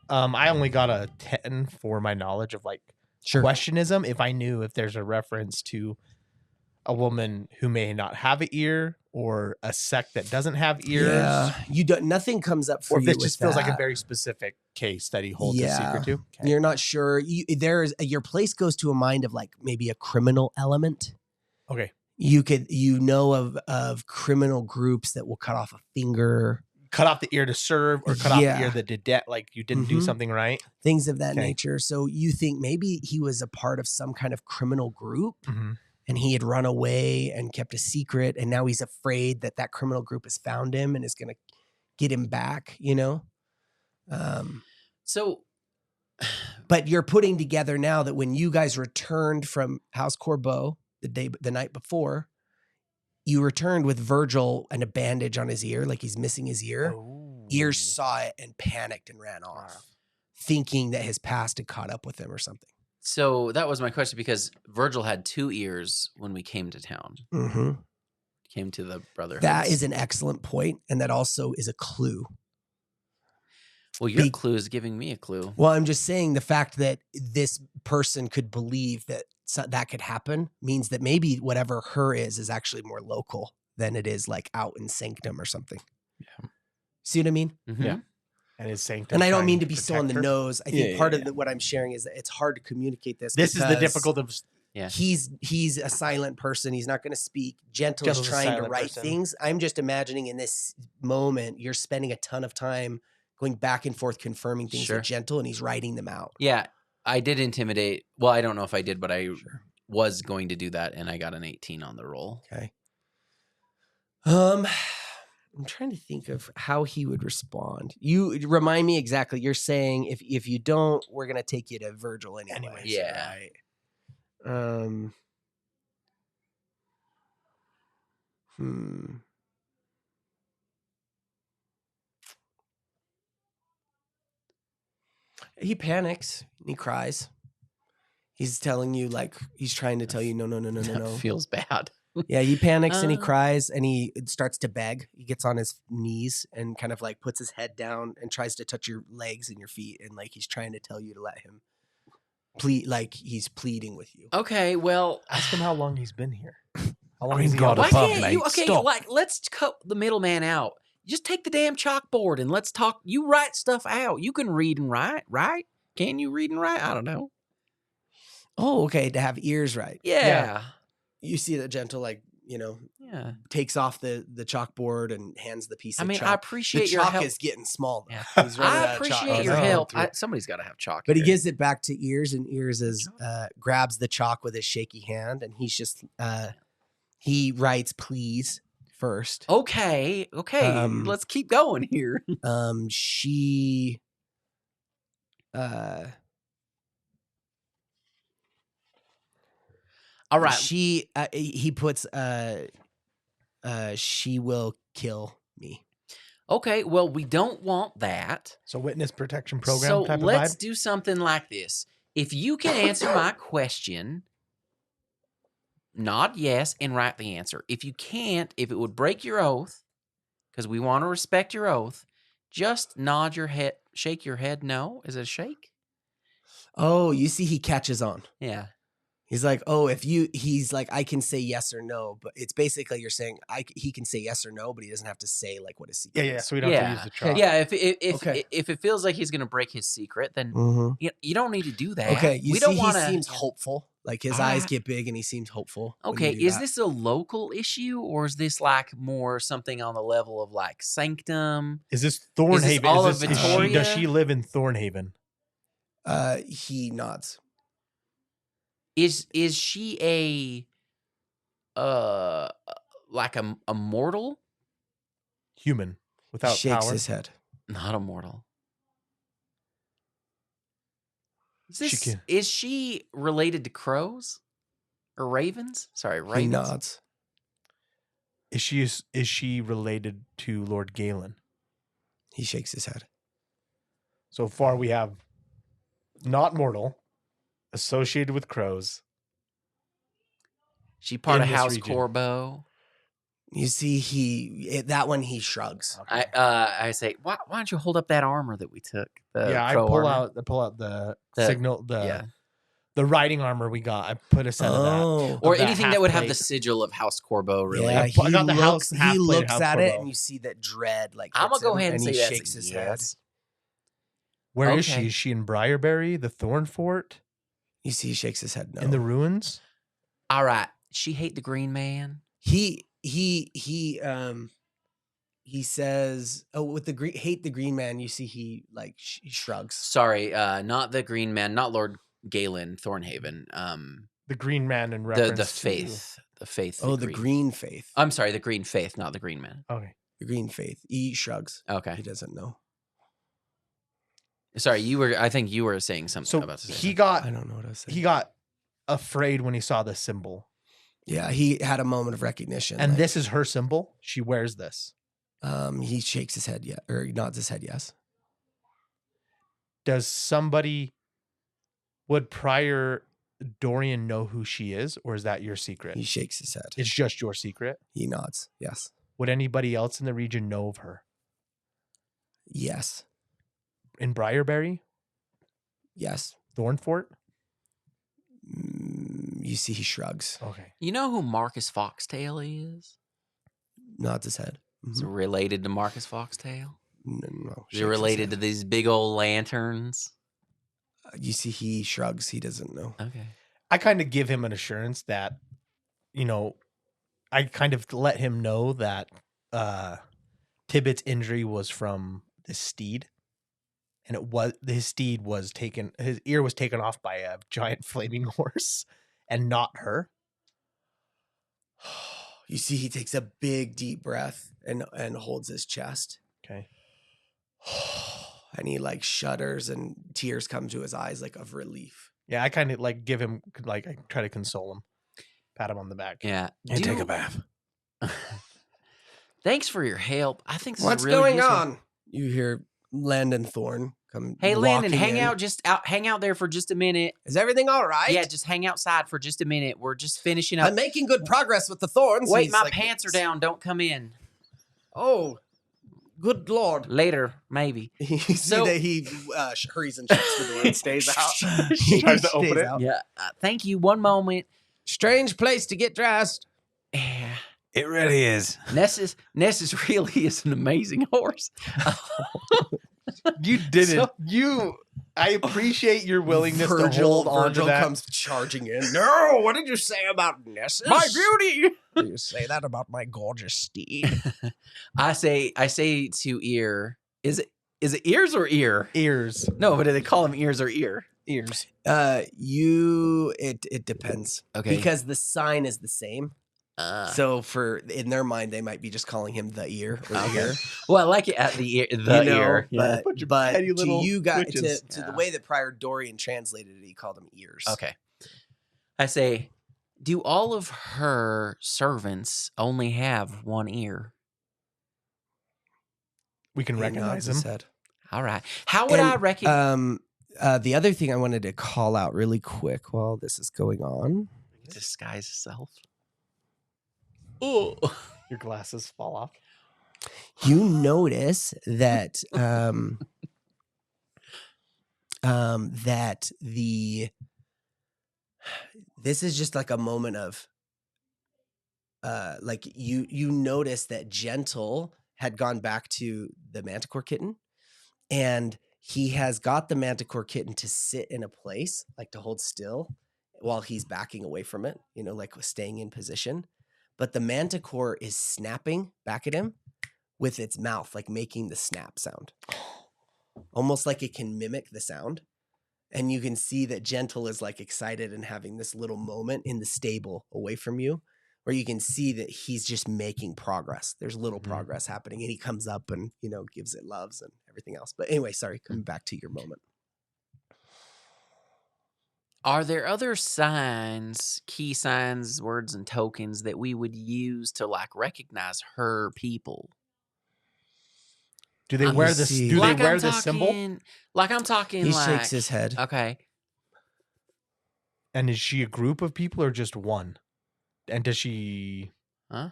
I only got a 10 for my knowledge of like questionism. If I knew if there's a reference to a woman who may not have an ear or a sect that doesn't have ears. Yeah. You don't, nothing comes up for or you. Or this just feels like a that. very specific case that he holds a secret to. Okay. You're not sure. Your place goes to a mind of like maybe a criminal element. Okay. You know of criminal groups that will cut off a finger, cut off the ear to serve, or cut off the ear that did like you didn't do something right, things of that nature. So you think maybe he was a part of some kind of criminal group, and he had run away and kept a secret, and now he's afraid that that criminal group has found him and is going to get him back. You know, but you're putting together now that when you guys returned from House Corbeau the night before, you returned with Virgil and a bandage on his ear, like he's missing his ear. Ears saw it and panicked and ran off, thinking that his past had caught up with him or something. So that was my question, because Virgil had 2 ears when we came to town. Came to the Brotherhood. That is an excellent point, and that also is a clue. Well, your clue is giving me a clue. Well, I'm just saying the fact that this person could believe that that could happen means that maybe whatever her is actually more local than it is like out in Sanctum or something. Yeah. See what I mean? Yeah. And his Sanctum. And I don't mean to be so on the nose. I think part of what I'm sharing is that it's hard to communicate this. This is the difficult of. Yeah. He's a silent person. He's not going to speak. Gentle is trying to write things. I'm just imagining in this moment, you're spending a ton of time going back and forth, confirming things with Gentle, and he's writing them out. Yeah. I did intimidate. Well, I don't know if I did, but I was going to do that, and I got an 18 on the roll. Okay. I'm trying to think of how he would respond. You remind me exactly. You're saying if you don't, we're gonna take you to Virgil anyway. Yeah. Right? He panics and he cries. He's telling you, like, he's trying to tell you, no. Feels bad. Yeah, he panics and he cries and he starts to beg. He gets on his knees and kind of like puts his head down and tries to touch your legs and your feet. And like, he's trying to tell you to let him plead, like he's pleading with you. Okay, well. Ask him how long he's been here. How long has he got above, mate? Stop. Like, let's cut the middleman out. Just take the damn chalkboard and let's talk. You write stuff out. You can read and write, right? Can you read and write? I don't know. Oh, okay. To have ears right. Yeah. You see that Gentle, like, takes off the chalkboard and hands the piece of chalk. I appreciate your help. The chalk is getting small now. Yeah. He's I appreciate your help. Somebody's got to have chalk. But he gives it back to Ears, and Ears grabs the chalk with his shaky hand, and he's just, he writes, please, first. Okay. Let's keep going here. She... all right. He puts she will kill me. Okay, well, we don't want that. So witness protection program so type of let's vibe? do something like this. If you can answer my question, nod yes and write the answer. If you can't, if it would break your oath, because we want to respect your oath, just nod your head, shake your head no. Is it a shake? Oh, you see, he catches on. Yeah. He's like, oh, he's like, I can say yes or no, but it's basically you're saying he can say yes or no, but he doesn't have to say like what his secret is. So we don't have to use the chalk. Yeah, if Okay. if it feels like he's gonna break his secret, then Mhm. you don't need to do that. Okay, you we see, don't he want to. seems hopeful. Like his eyes get big, and he seems hopeful. when you Okay, do is that. this a local issue or is this like more something on the level of like Sanctum? Is this Thornhaven? all of Does Victoria? she live in Thornhaven? He nods. Is she like a mortal? Human He without shakes power. his head. Not a mortal. She can- Is she related to crows or ravens? Sorry, He ravens. nods. Is she related to Lord Galen? He shakes his head. So far, we have not mortal, associated with crows. She part In of this House region. Corbeau. You see, that one he shrugs. I say, why don't you hold up that armor that we took? The I crow pull armor? out the The- signal, the riding armor we got. I put a set of that. Oh, Or that anything that would have the half-plate. sigil of House Corbeau, really. yeah. I got the house half He plate looks House at it, Corbeau. and you see that dread. Like I'm gonna hits go him, ahead and he say that's shakes his yes. Where is Okay. she? Is she in Briarberry, the Thorn Fort, head. You see, he shakes his head. No, in the ruins? All right. She hate the green man. he says, "Oh, with the hate the green man." You see, he like he shrugs. Sorry, not the green man, not Lord Galen Thornhaven. The Green Man in The reference faith. The faith. Oh, the green faith. I'm sorry, the green faith, not the green man. To, okay. The green faith. He shrugs. Okay. He doesn't know. Sorry, I think you were saying something So about to say he something. got I don't know what I was saying. he got afraid when he saw the symbol. Yeah, he had a moment of recognition. And like, this is her symbol. She wears this. he shakes his head, or he nods his head, yes. Would Prior Dorian know who she is, or is that your secret? He shakes his head. It's just your secret. He nods, yes. Would anybody else in the region know of her? Yes. In Briarberry? Yes. Thornfort? You see, he shrugs, Okay. You know who Marcus Foxtail is? nods his head. Is it related to Marcus Foxtail? No. Is it related to these big old lanterns? You see, he shrugs. He doesn't know. Okay. I kind of give him an assurance that, I kind of let him know that Tibbet's injury was from the steed. And his ear was taken off by a giant flaming horse and not her. You see, he takes a big, deep breath and holds his chest. Okay. And he like shudders and tears come to his eyes like of relief. Yeah, I kind of like give him, like, I try to console him, pat him on the back. Yeah. And take a bath. Thanks for your help. I think this What's is really going useful. on? You hear Landon Thorne come. Hey, Landon, walking in. hang out there for just a minute. Is everything all right? Yeah, just hang outside for just a minute. We're just finishing up. I'm making good progress with the thorns. Wait, He's my like, pants are down. Don't come in. Oh, good lord. Later, maybe. You see So- that he hurries and shuts the door and stays out. He tries to Stays open it. out. Yeah. Thank you. One moment. Strange place to get dressed. Yeah. It really is. Nessus really is an amazing horse. You didn't. So- I appreciate your willingness to Virgil hold on to that. comes charging in. No, what did you say about Nessus? My beauty. Did you say that about my gorgeous steed? I say to ear. Is it ears or ear? Ears. No, but do they call them ears or ear? Ears. It depends. Okay. Because the sign is the same. So, So in their mind, they might be just calling him the ear or the Okay. ear. well, I like it at the ear. The You know, ear. Yeah. Bunch of But petty to little you guys, witches. to the Yeah. way that Prior Dorian translated it, he called them ears. Okay. I say, do all of her servants only have one ear? We can He recognize nods his him. head. All right. How would I recognize? The other thing I wanted to call out really quick while this is going on. Disguise self. Oh. Your glasses fall off. You notice that that this is just like a moment of like you notice that Gentle had gone back to the Manticore kitten, and he has got the Manticore kitten to sit in a place, like to hold still while he's backing away from it, like staying in position. But the Manticore is snapping back at him with its mouth, like making the snap sound, almost like it can mimic the sound. And you can see that Gentle is like excited and having this little moment in the stable away from you, where you can see that he's just making progress. There's little progress happening, and he comes up and, gives it loves and everything else. But anyway, sorry, coming back to your moment. Are there other signs, key signs, words, and tokens that we would use to like recognize her people? Do they wear this? see. Do Like they wear I'm this symbol? talking- Like I'm talking He like... shakes his head. Okay. And is she a group of people or just one? And does she? Huh?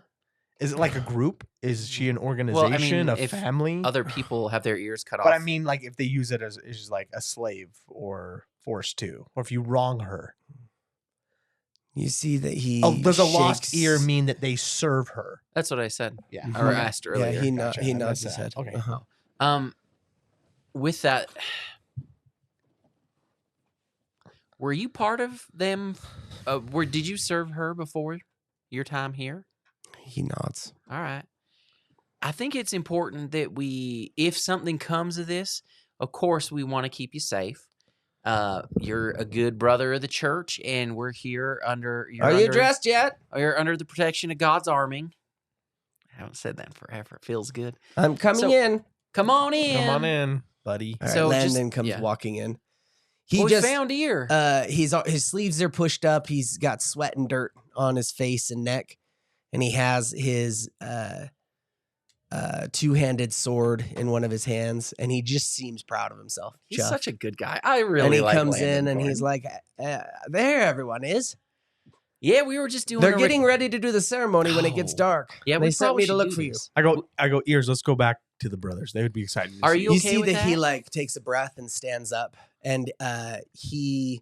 Is it like a group? Is she an organization, a if family? Other people have their ears cut off. But I mean, like if they use it as like a slave or forced to, or if you wrong her. You see that he. Oh, does a lost shakes- ear mean that they serve her? That's what I said. Yeah. Or Okay. asked earlier. Yeah, he Gotcha. he I nods missed his that. head. Okay. Uh-huh. With that, were you part of them? Did you serve her before your time here? He nods. All right. I think it's important that if something comes of this, of course, we want to keep you safe. You're a good brother of the church, and we're here under. Are you dressed yet? You're under the protection of God's arming. I haven't said that in forever. It feels good. I'm coming So- in. Come on in. Come on in, buddy. All right, So Landon just- comes yeah. walking in. He He just found ear. his sleeves are pushed up. He's got sweat and dirt on his face and neck, and he has his two-handed sword in one of his hands, and he just seems proud of himself. He's Chuffed. such a good guy. I really and he like comes Landon in and Thorne. he's like, "There, everyone is. Yeah, we were just doing. They're getting ready to do the ceremony when it gets Oh. dark. Yeah, they we sent probably me to should look do for you." this. I go, ears. Let's go back to the brothers. They would be excited. To Are see you You okay see with that he that? like takes a breath and stands up, and he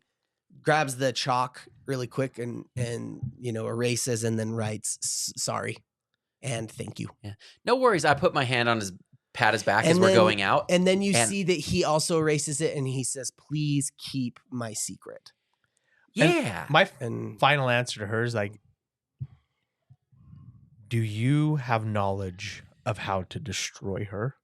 grabs the chalk really quick and erases and then writes sorry and thank you. No worries. I put my hand on pat his back as And we're then- going out. And then you And- see that he also erases it and he says, "Please keep my secret." Yeah. My And final answer to her is like, do you have knowledge of how to destroy her?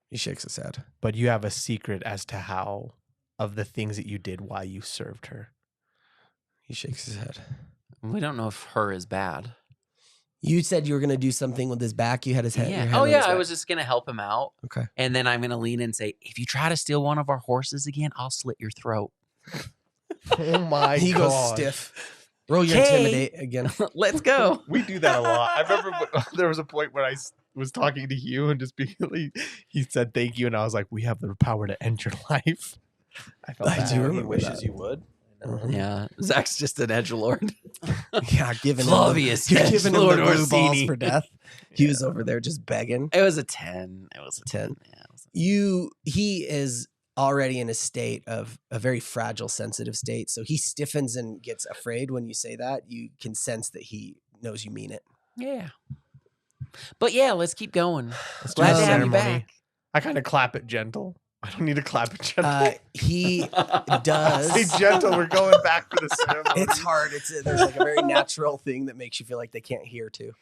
he shakes his head. But you have a secret as to how of the things that you did while you served her. He shakes his head. We don't know if her is bad. You said you were going to do something with his back. You had his head. your Yeah. hand Oh, on yeah. his I back. was just going to help him out. Okay. And then I'm going to lean in and say, if you try to steal one of our horses again, I'll slit your throat. Oh my He goes stiff. Roll your Okay. intimidate again. Let's go. We do that a lot. I remember there was a point where I was talking to Hugh and just he said thank you, and I was like, we have the power to end your life. I felt I bad. do He remember wishes that. you would. Mhm. Yeah. Zach's just an edgelord. Yeah, giving Flavius him, you're giving him the Lord blue balls Orsini. for death. He was over there just begging. It was a 10. It was a 10. 10. Yeah. It was a- He is already in a state of a very fragile, sensitive state. So he stiffens and gets afraid when you say that. You can sense that he knows you mean it. Yeah. But yeah, let's keep going. Let's do Glad the to have you ceremony. back. I kind of clap it gentle. I don't need to clap it gentle. He does. Say gentle. We're going back for the ceremony. It's hard. There's like a very natural thing that makes you feel like they can't hear too.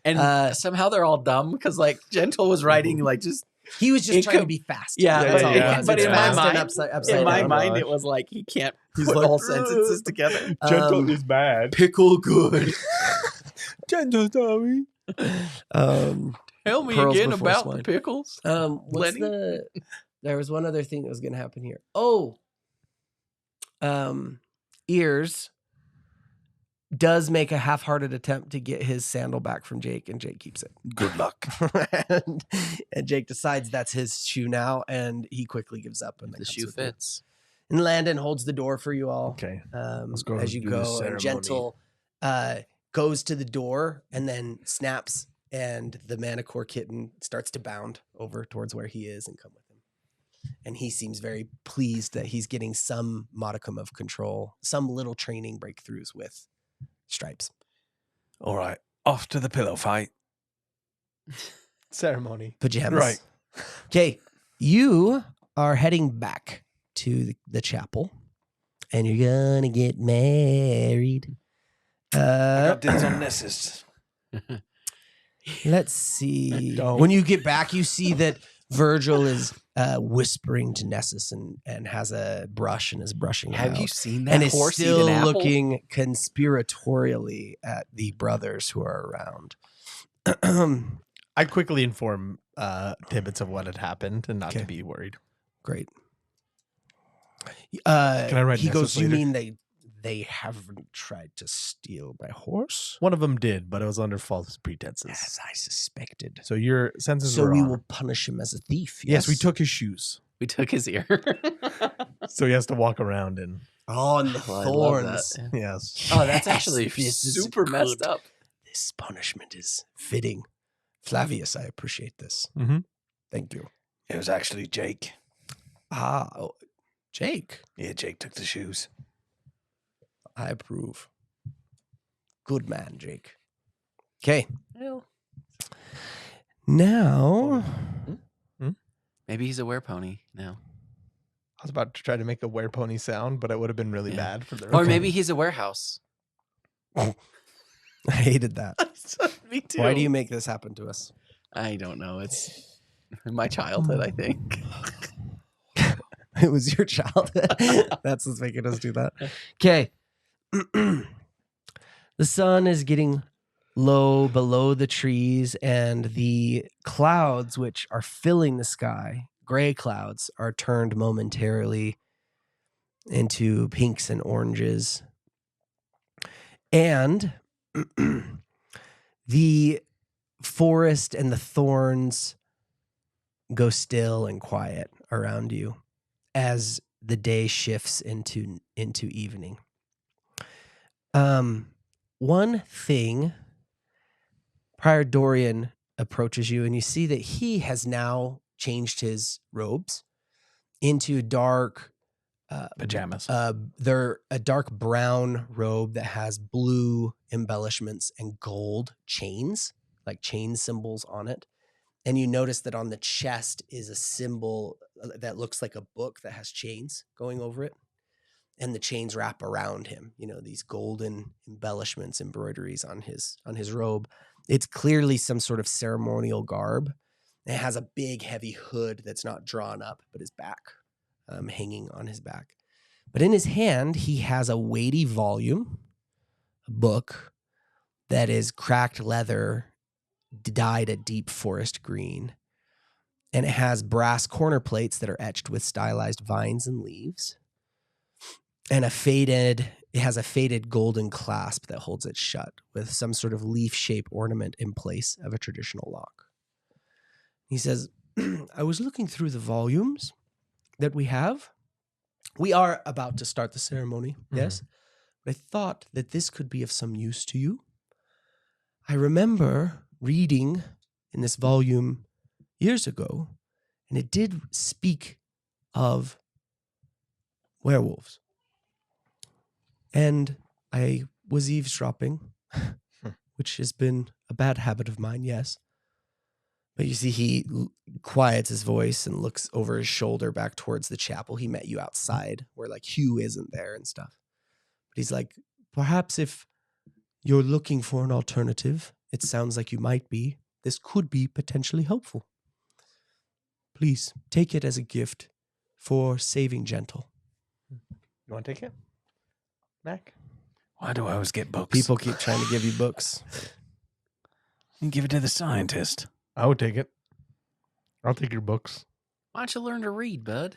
And somehow they're all dumb because like Gentle was writing like just He was just It trying to could- be fast. Yeah, That's yeah, all yeah. it was. But It's in my fast and mind- upside in my down. mind it was like he can't He's put like, all sentences together. gentle is bad. Pickle good. Gentle, Tommy. Tell me Pearls again before about swine. the pickles. What's Lenny? there was one other thing that was going to happen here. Oh, Ears does make a half-hearted attempt to get his sandal back from Jake, and Jake keeps it. Good luck. and Jake decides that's his shoe now, and he quickly gives up. And then The comes shoe with you. fits. And Landon holds the door for you all. Okay. Let's go as you do the go, ceremony. and Gentle goes to the door and then snaps, and the Manicore kitten starts to bound over towards where he is and come with him. And he seems very pleased that he's getting some modicum of control, some little training breakthroughs with Stripes. All right, off to the pillow fight. Ceremony. Pajamas. Right. Okay, you are heading back to the chapel, and you're gonna get married. I got dibs on Nessus. Let's see. Don't. When you get back, you see that Virgil is whispering to Nessus and has a brush and is brushing it Have out. you seen that And is horse eat still an apple? looking conspiratorially at the brothers who are around. I quickly inform Tibbets of what had happened and not to Okay. be worried. Great. Can I write He Nessus goes, you later?" mean they haven't tried to steal my horse? One of them did, but it was under false pretenses. As I suspected. So your senses So were we on. will punish him as a thief. Yes, we took his shoes. We took his ear. So he has to walk around and Oh, and the Oh, I love thorns. that. yes. Oh, that's Yes, actually this is super messed good. up. This punishment is fitting. Flavius, I appreciate this. Mm-hmm. Thank you. It was actually Jake. Jake, Yeah, Jake took the shoes. I approve. Good man, Jake. Okay. Well, Now, maybe he's a werepony now. I was about to try to make a werepony sound, but it would have been really Yeah. bad for the Or maybe he's a warehouse. I hated that. Me too. Why do you make this happen to us? I don't know. It's my childhood, I think. It was your childhood. That's what's making us do that. Okay. The sun is getting low below the trees, and the clouds, which are filling the sky, gray clouds, are turned momentarily into pinks and oranges. And the forest and the thorns go still and quiet around you as the day shifts into evening. One thing, Prior Dorian approaches you, and you see that he has now changed his robes into dark pajamas. they're a dark brown robe that has blue embellishments and gold chains, like chain symbols on it. And you notice that on the chest is a symbol that looks like a book that has chains going over it. And the chains wrap around him, these golden embellishments, embroideries on his robe. It's clearly some sort of ceremonial garb. It has a big, heavy hood that's not drawn up, but is back, hanging on his back. But in his hand, he has a weighty volume, a book that is cracked leather, dyed a deep forest green. And it has brass corner plates that are etched with stylized vines and leaves. And it has a faded golden clasp that holds it shut with some sort of leaf shape ornament in place of a traditional lock. He says, I was looking through the volumes that we have. We are about to start the ceremony, yes? But I thought that this could be of some use to you. I remember reading in this volume years ago, and it did speak of werewolves. And I was eavesdropping, which has been a bad habit of mine, yes. But you see, he quiets his voice and looks over his shoulder back towards the chapel. He met you outside where Hugh isn't there and stuff. But he's like, perhaps if you're looking for an alternative, it sounds like you might be. This could be potentially helpful. Please take it as a gift for saving Gentle. You want to take it, Mac? Why do I always get books? People keep trying to give you books. You give it to the scientist. I would take it. I'll take your books. Why don't you learn to read, bud?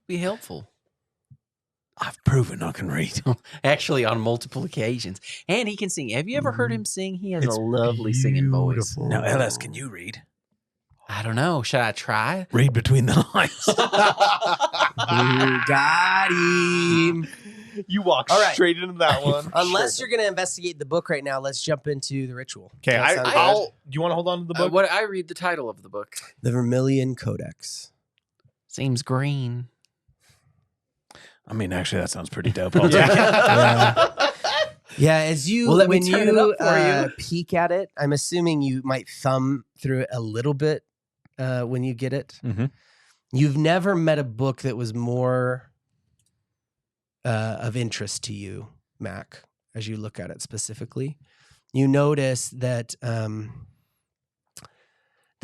Be helpful. I've proven I can read. Actually, on multiple occasions. And he can sing. Have you ever heard him sing? He has It's a lovely singing voice. beautiful. Now, LS, can you read? I don't know. Should I try? Read between the lines. You got him. You walk All right. straight into that one. Unless you're going to investigate the book right now, let's jump into the ritual. Okay, Does that sound good? I'll. Do you want to hold on to the book? What I read the title of the book. The Vermilion Codex. Seems green. I mean, actually, that sounds pretty dope. I'll take it. Yeah, as you Well, let me when turn it you, up for you. peek at it, I'm assuming you might thumb through it a little bit when you get it. Mm-hmm. You've never met a book that was more of interest to you, Mac, as you look at it specifically. You notice that the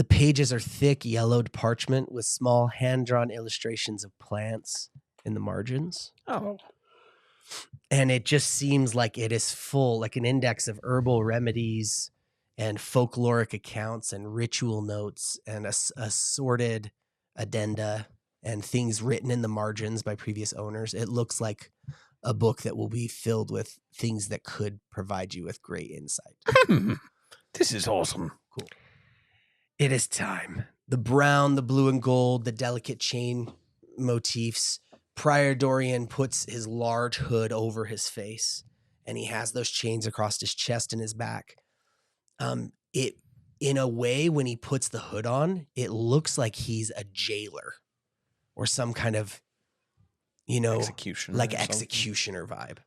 pages are thick, yellowed parchment with small hand-drawn illustrations of plants in the margins. Oh. And it just seems like it is full, like an index of herbal remedies and folkloric accounts and ritual notes and assorted addenda and things written in the margins by previous owners. It looks like a book that will be filled with things that could provide you with great insight. This is awesome. Cool. It is time. The brown, the blue and gold, the delicate chain motifs. Prior Dorian puts his large hood over his face, and he has those chains across his chest and his back. It, in a way, when he puts the hood on, it looks like he's a jailer or some kind of, Executioner. like or something. executioner vibe,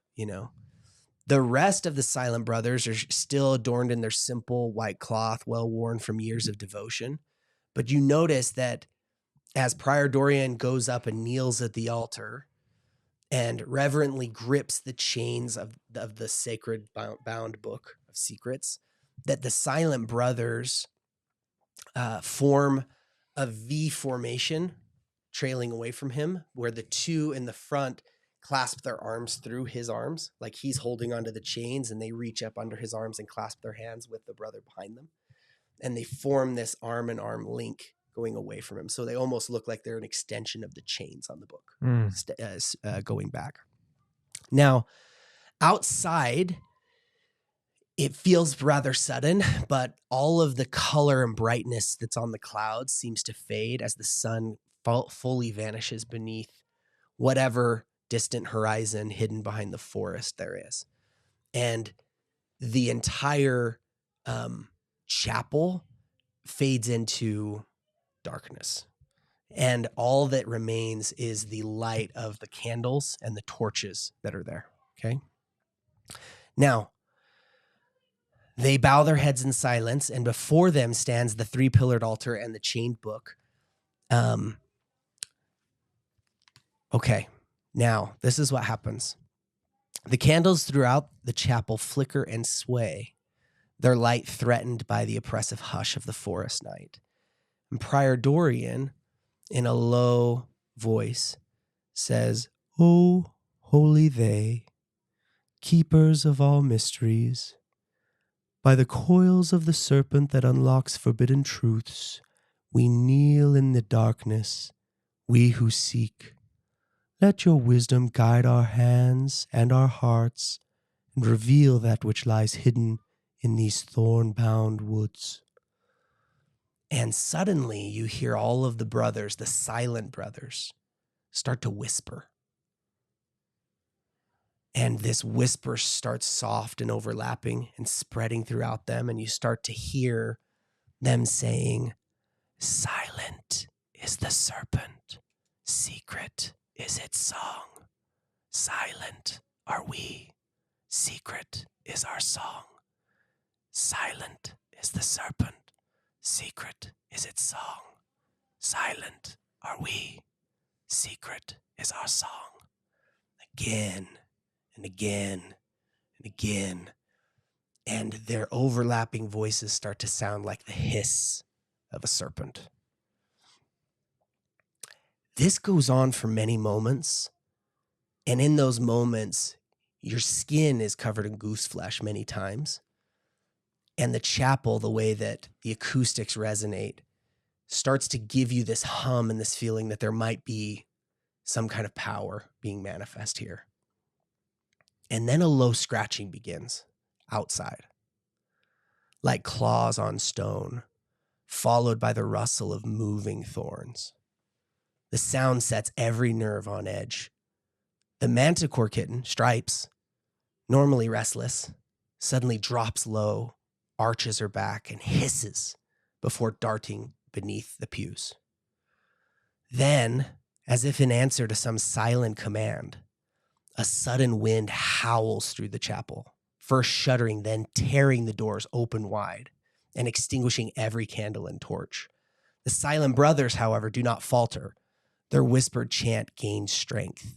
The rest of the Silent Brothers are still adorned in their simple white cloth, well worn from years of devotion. But you notice that as Prior Dorian goes up and kneels at the altar and reverently grips the chains of the sacred bound book of secrets, that the Silent Brothers form a V formation trailing away from him, where the two in the front clasp their arms through his arms, like he's holding onto the chains, and they reach up under his arms and clasp their hands with the brother behind them. And they form this arm in arm link going away from him. So they almost look like they're an extension of the chains on the book, going back. Now, outside, it feels rather sudden, but all of the color and brightness that's on the clouds seems to fade as the sun fully vanishes beneath whatever distant horizon hidden behind the forest there is. And the entire chapel fades into darkness. And all that remains is the light of the candles and the torches that are there. Okay. Now, they bow their heads in silence, and before them stands the 3-pillared altar and the chained book. Okay. Now, this is what happens. The candles throughout the chapel flicker and sway, their light threatened by the oppressive hush of the forest night. And Prior Dorian, in a low voice, says, "Oh, holy they, keepers of all mysteries, by the coils of the serpent that unlocks forbidden truths, we kneel in the darkness, we who seek. Let your wisdom guide our hands and our hearts, and reveal that which lies hidden in these thorn-bound woods." And suddenly you hear all of the brothers, the Silent Brothers, start to whisper. And this whisper starts soft and overlapping and spreading throughout them. And you start to hear them saying, "Silent is the serpent. Secret is its song. Silent are we. Secret is our song. Silent is the serpent. Secret is its song. Silent are we. Secret is our song." Again and again and again. And their overlapping voices start to sound like the hiss of a serpent. This goes on for many moments. And in those moments, your skin is covered in goose flesh many times. And the chapel, the way that the acoustics resonate, starts to give you this hum and this feeling that there might be some kind of power being manifest here. And then a low scratching begins outside, like claws on stone, followed by the rustle of moving thorns. The sound sets every nerve on edge. The manticore kitten, Stripes, normally restless, suddenly drops low, arches her back, and hisses before darting beneath the pews. Then, as if in answer to some silent command, a sudden wind howls through the chapel, first shuddering, then tearing the doors open wide and extinguishing every candle and torch. The silent brothers, however, do not falter. Their whispered chant gains strength.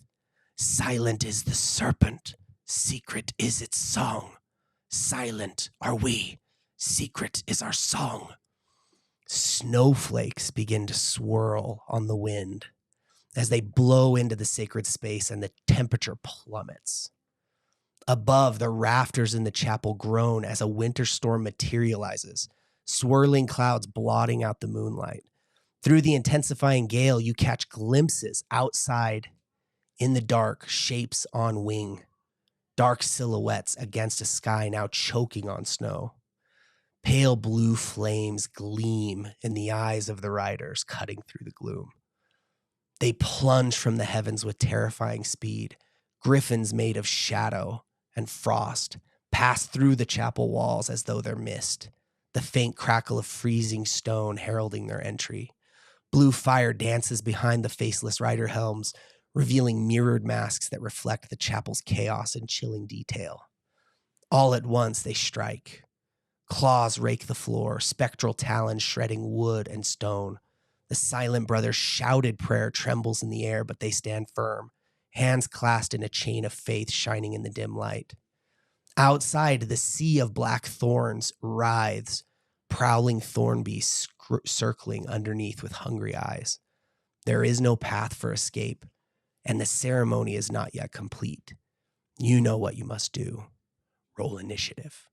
Silent is the serpent, secret is its song. Silent are we, secret is our song. Snowflakes begin to swirl on the wind as they blow into the sacred space and the temperature plummets. Above, the rafters in the chapel groan as a winter storm materializes, swirling clouds blotting out the moonlight. Through the intensifying gale, you catch glimpses outside in the dark, shapes on wing, dark silhouettes against a sky now choking on snow. Pale blue flames gleam in the eyes of the riders, cutting through the gloom. They plunge from the heavens with terrifying speed. Griffins made of shadow and frost pass through the chapel walls as though they're mist, the faint crackle of freezing stone heralding their entry. Blue fire dances behind the faceless rider helms, revealing mirrored masks that reflect the chapel's chaos and chilling detail. All at once, they strike. Claws rake the floor, spectral talons shredding wood and stone. The silent brothers' shouted prayer trembles in the air, but they stand firm, hands clasped in a chain of faith shining in the dim light. Outside, the sea of black thorns writhes, prowling thorn beasts circling underneath with hungry eyes. There is no path for escape, and the ceremony is not yet complete. You know what you must do. Roll initiative.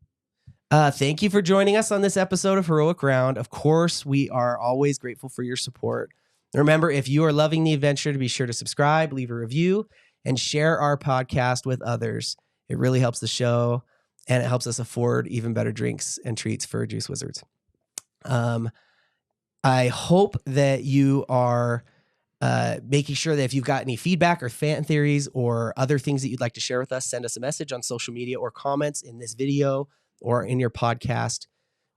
Thank you for joining us on this episode of Heroic Round. Of course, we are always grateful for your support. Remember, if you are loving the adventure, to be sure to subscribe, leave a review, and share our podcast with others. It really helps the show, and it helps us afford even better drinks and treats for Juice Wizards. I hope that you are making sure that if you've got any feedback or fan theories or other things that you'd like to share with us, send us a message on social media or comments in this video or in your podcast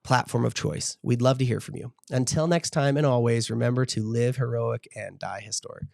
platform of choice. We'd love to hear from you. Until next time, and always, remember to live heroic and die historic.